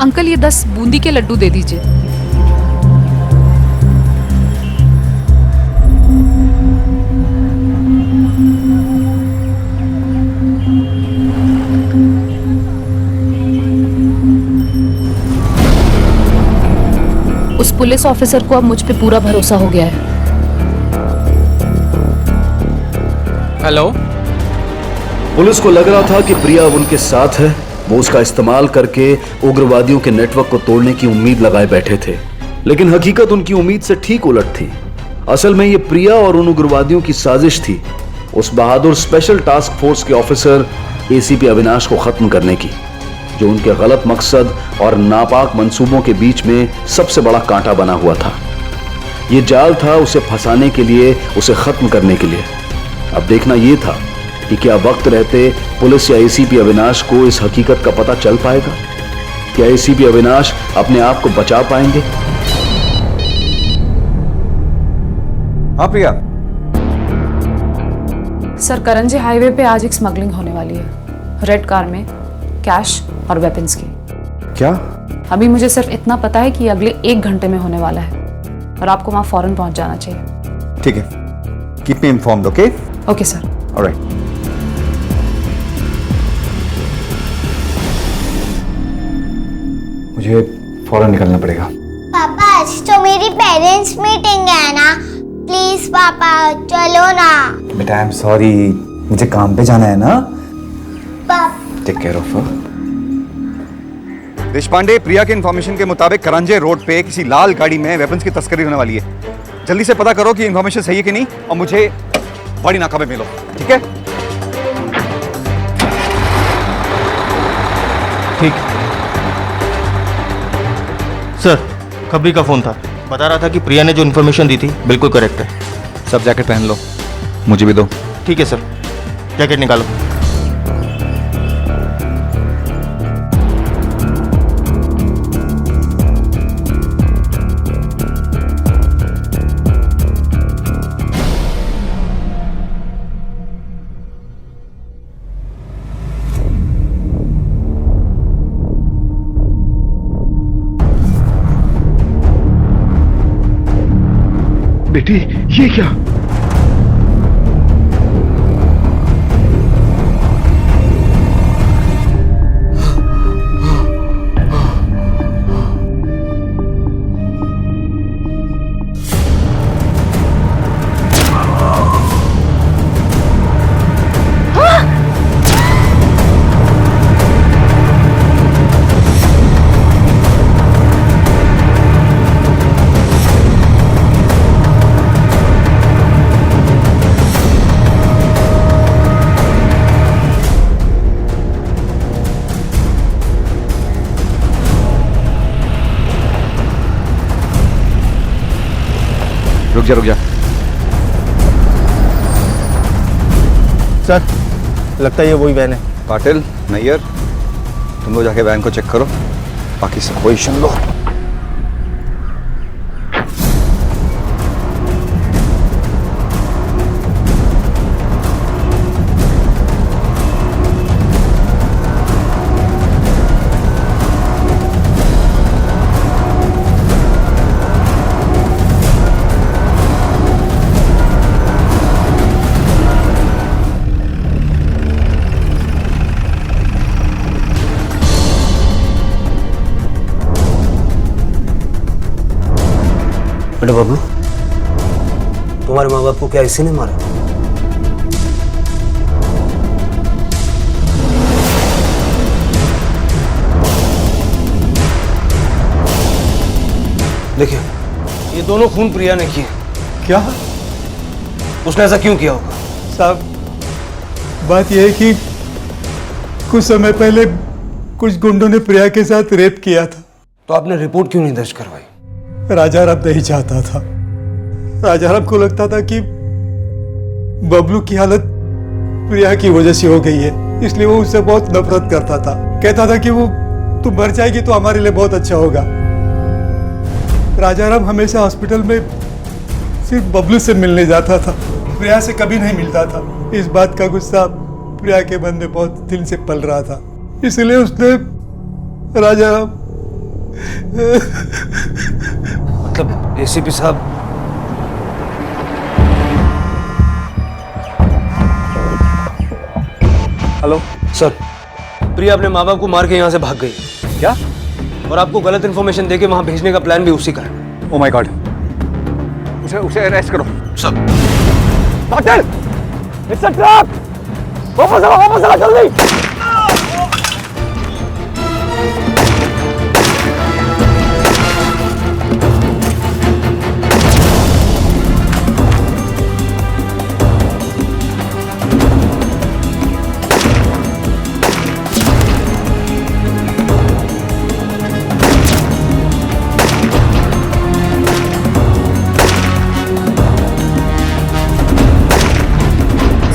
अंकल ये 10 बूंदी के लड्डू दे दीजिए। उस पुलिस ऑफिसर को अब मुझ पे पूरा भरोसा हो गया है। हेलो, पुलिस को लग रहा था कि प्रिया अब उनके साथ है। वो उसका इस्तेमाल करके उग्रवादियों के नेटवर्क को तोड़ने की उम्मीद लगाए बैठे थे, लेकिन हकीकत उनकी उम्मीद से ठीक उलट थी। असल में ये प्रिया और उन उग्रवादियों की साजिश थी, उस बहादुर स्पेशल टास्क फोर्स के ऑफिसर एसीपी अविनाश को खत्म करने की, जो उनके गलत मकसद और नापाक मंसूबों के बीच में सबसे बड़ा कांटा बना हुआ था। ये जाल था उसे फंसाने के लिए, उसे खत्म करने के लिए। अब देखना यह था कि क्या वक्त रहते पुलिस या एसीपी अविनाश को इस हकीकत का पता चल पाएगा। क्या एसीपी अविनाश अपने आप को बचा पाएंगे? हाँ प्रिया। सर, करंजी हाईवे पे आज एक स्मगलिंग होने वाली है, रेड कार में कैश और वेपन्स की। क्या? अभी मुझे सिर्फ इतना पता है कि अगले 1 घंटे में होने वाला है और आपको वहां फौरन पहुंच जाना चाहिए। ठीक है, keep me informed, okay? Okay sir. Alright. मुझे फौरन निकलना पड़ेगा। पापा आज तो मेरी पेरेंट्स मीटिंग है ना, प्लीज पापा चलो ना। बेटा आई एम सॉरी, मुझे काम पे जाना है ना। Take care of her. Deshpande, Priya के इंफॉर्मेशन के मुताबिक करंजे रोड पे किसी लाल गाड़ी में वेपन्स की तस्करी होने वाली है। जल्दी से पता करो कि इंफॉर्मेशन सही है कि नहीं और मुझे बड़ी नाका पे मिलो, ठीक है? ठीक। सर, खबरी का फोन था, बता रहा था कि प्रिया ने जो इन्फॉर्मेशन दी थी बिल्कुल करेक्ट है। सब जैकेट पहन लो, मुझे भी दो। ठीक है सर, जैकेट निकालो। बेटी ये क्या? रुक जा। सर, लगता है ये वही वैन है। पाटिल, नैयर, तुम लोग जाके वैन को चेक करो, बाकी सब पोजीशन लो। बेटा बबलू, तुम्हारे माँ बाप को क्या इसी ने मारा? देखिए, ये दोनों खून प्रिया ने किए। क्या? उसने ऐसा क्यों किया होगा? साहब, बात यह है कि कुछ समय पहले कुछ गुंडों ने प्रिया के साथ रेप किया था। तो आपने रिपोर्ट क्यों नहीं दर्ज करवाई? राजाराम नहीं चाहता था। राजाराम को लगता था कि बबलू की हालत प्रिया की वजह से हो गई है, इसलिए वो उससे बहुत नफरत करता था। कहता था कि वो तू मर जाएगी तो हमारे लिए बहुत अच्छा होगा। राजाराम हमेशा हॉस्पिटल में सिर्फ बबलू से मिलने जाता था, प्रिया से कभी नहीं मिलता था। इस बात का गुस्सा प्रिया के मन में बहुत दिल से पल रहा था, इसलिए उसने राजाराम मतलब एसीपी साहब, हेलो सर, प्रिया अपने माँ बाप को मार के यहाँ से भाग गई। क्या? और आपको गलत इन्फॉर्मेशन देके वहां भेजने का प्लान भी उसी का है। ओह माय गॉड, उसे अरेस्ट करो। सब पाटिल, इट्स अ ट्रैप। वापस आ जल्दी।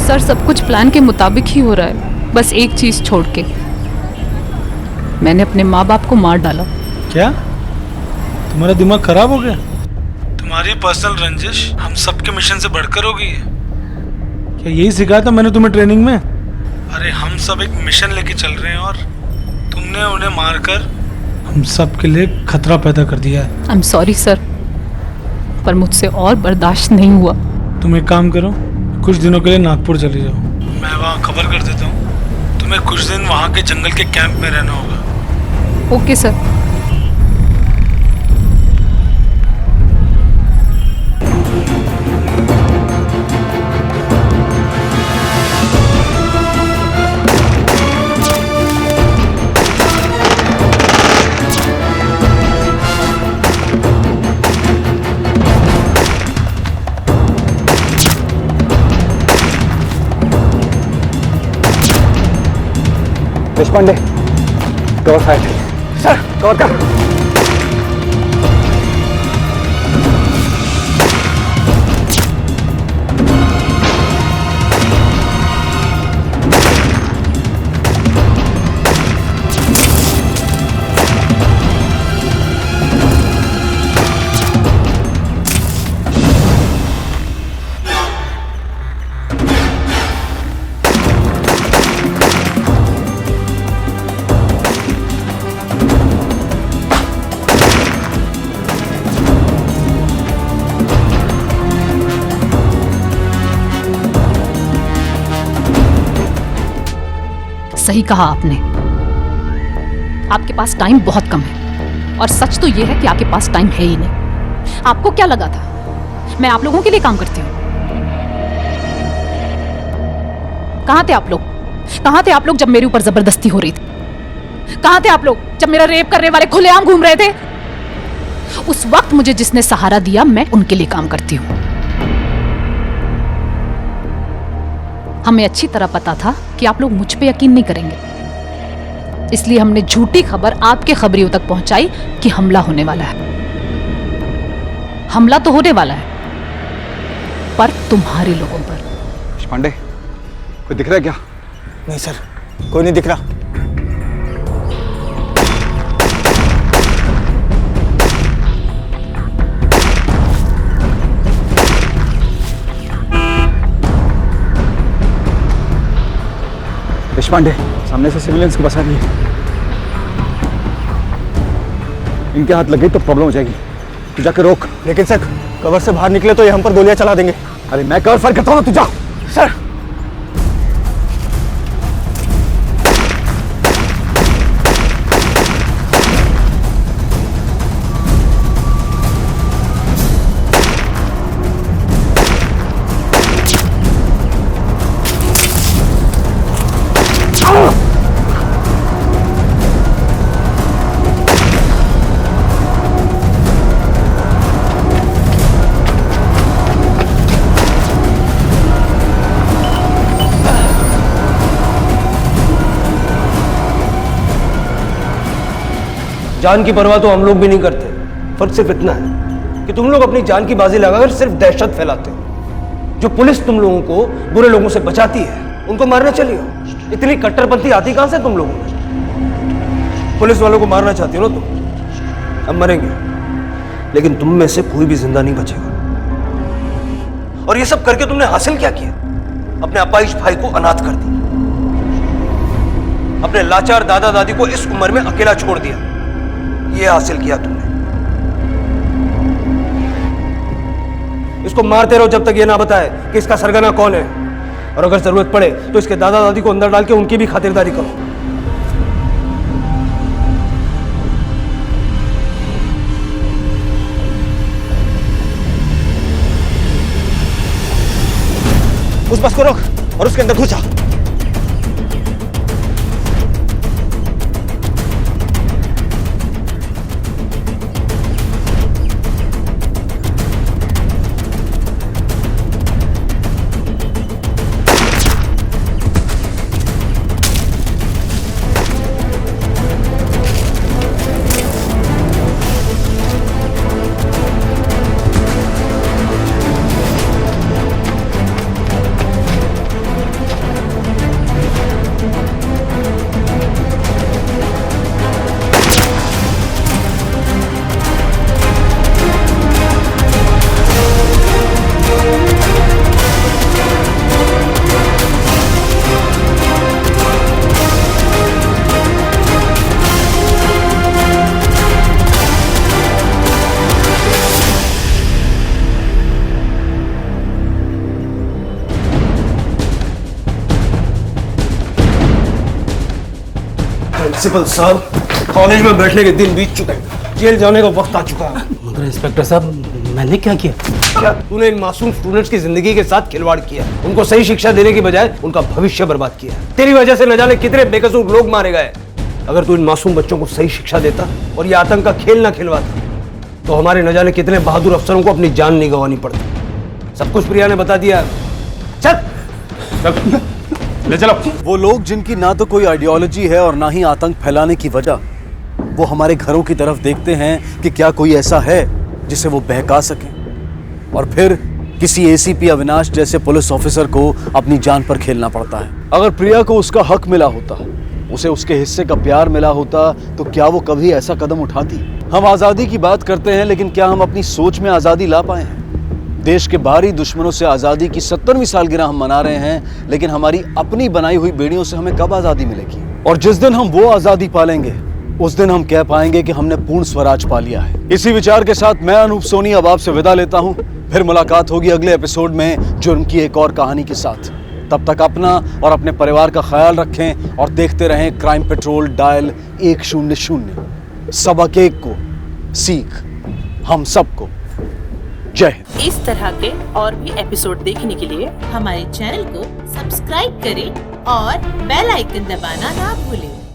सर, सब कुछ प्लान के मुताबिक ही हो रहा है, बस एक चीज छोड़ के। मैंने अपने माँ बाप को मार डाला। क्या? तुम्हारा दिमाग खराब हो गया? तुम्हारी पर्सनल रंजिश हम सबके मिशन से बढ़कर हो गई है। क्या यही सिखाया था मैंने तुम्हें ट्रेनिंग में? अरे हम सब एक मिशन लेके चल रहे हैं और तुमने उन्हें मारकर हम सब के लिए खतरा पैदा कर दिया है। आई एम सॉरी सर, पर मुझसे और बर्दाश्त नहीं हुआ। तुम एक काम करो, कुछ दिनों के लिए नागपुर चली जाओ, मैं वहाँ खबर कर देता हूँ। तुम्हें कुछ दिन वहाँ के जंगल के कैंप में रहना होगा। Okay sir. Deshpande, cover fire. Sir, cover कर। सही कहा आपने, आपके पास टाइम बहुत कम है और सच तो यह है कि आपके पास टाइम है ही नहीं। आपको क्या लगा था मैं आप लोगों के लिए काम करती हूँ? कहां थे आप लोग? कहां थे आप लोग जब मेरे ऊपर जबरदस्ती हो रही थी? कहां थे आप लोग जब मेरा रेप करने वाले खुलेआम घूम रहे थे? उस वक्त मुझे जिसने सहारा दिया मैं उनके लिए काम करती हूँ। हमें अच्छी तरह पता था कि आप लोग मुझ पे यकीन नहीं करेंगे, इसलिए हमने झूठी खबर आपके खबरियों तक पहुंचाई कि हमला होने वाला है। हमला तो होने वाला है, पर तुम्हारे लोगों पर। देशपांडे, कोई दिख रहा है क्या? नहीं सर, कोई नहीं दिख रहा। देशपांडे, सामने से सिविलियंस को बचा रही है। इनके हाथ लग गई तो प्रॉब्लम हो जाएगी। तू जाकर रोक। लेकिन सर, कवर से बाहर निकले तो ये हम पर गोलियां चला देंगे। अरे मैं कवर फायर करता हूँ, तू जा। सर, जान की परवाह तो हम लोग भी नहीं करते। फर्क सिर्फ इतना है कि तुम लोग अपनी जान की बाजी लगाकर सिर्फ दहशत फैलाते हो। जो पुलिस तुम लोगों को बुरे लोगों से बचाती है, उनको मारने चली हो। इतनी कट्टरपंथी आती कहां से तुम लोगों में? पुलिस वालों को मारना चाहती हो ना तुम? अब मरेंगे, लेकिन तुम में से कोई भी जिंदा नहीं बचेगा। और ये सब करके तुमने हासिल क्या किया? अपने अपाहिज भाई को अनाथ कर दिया, अपने लाचार दादा दादी को इस उम्र में अकेला छोड़ दिया। ये हासिल किया तुमने। इसको मारते रहो जब तक ये ना बताए कि इसका सरगना कौन है, और अगर जरूरत पड़े तो इसके दादा दादी को अंदर डाल के उनकी भी खातिरदारी करो। उस बस को रोक और उसके अंदर घुस जा। प्रिंसिपल साहब, कॉलेज में बैठने के दिन बीत चुके हैं, जेल जाने का वक्त आ चुका है। मगर इंस्पेक्टर साहब, मैंने क्या किया? क्या तूने इन मासूम स्टूडेंट्स की जिंदगी के साथ खिलवाड़ किया? उनको सही शिक्षा देने की बजाय उनका भविष्य बर्बाद किया। तेरी वजह से न जाने कितने बेकसूर लोग मारे गए। अगर तू इन मासूम बच्चों को सही शिक्षा देता और ये आतंक का खेल ना खिलवाता तो हमारे न जाने कितने बहादुर अफसरों को अपनी जान नहीं गंवानी पड़ती। सब कुछ प्रिया ने बता दिया। चल ले चलो। वो लोग जिनकी ना तो कोई आइडियोलॉजी है और ना ही आतंक फैलाने की वजह, वो हमारे घरों की तरफ देखते हैं कि क्या कोई ऐसा है जिसे वो बहका सके, और फिर किसी एसीपी अविनाश जैसे पुलिस ऑफिसर को अपनी जान पर खेलना पड़ता है। अगर प्रिया को उसका हक मिला होता, उसे उसके हिस्से का प्यार मिला होता, तो क्या वो कभी ऐसा कदम उठाती? हम आजादी की बात करते हैं, लेकिन क्या हम अपनी सोच में आजादी ला पाए हैं? देश के बाहरी दुश्मनों से आजादी की 70वीं सालगिरह हम मना रहे हैं, लेकिन हमारी अपनी बनाई हुई बेड़ियों से हमें कब आजादी मिलेगी? और जिस दिन हम वो आजादी पालेंगे, उस दिन हम कह पाएंगे कि हमने पूर्ण स्वराज पा लिया है। इसी विचार के साथ मैं अनूप सोनी अब आपसे विदा लेता हूं। फिर मुलाकात होगी अगले एपिसोड में जुर्म की एक और कहानी के साथ। तब तक अपना और अपने परिवार का ख्याल रखें और देखते रहें क्राइम पेट्रोल डायल 100। सबक एक को सीख हम सबको। जय हिंद। इस तरह के और भी एपिसोड देखने के लिए हमारे चैनल को सब्सक्राइब करें और बेल आइकन दबाना ना भूलें।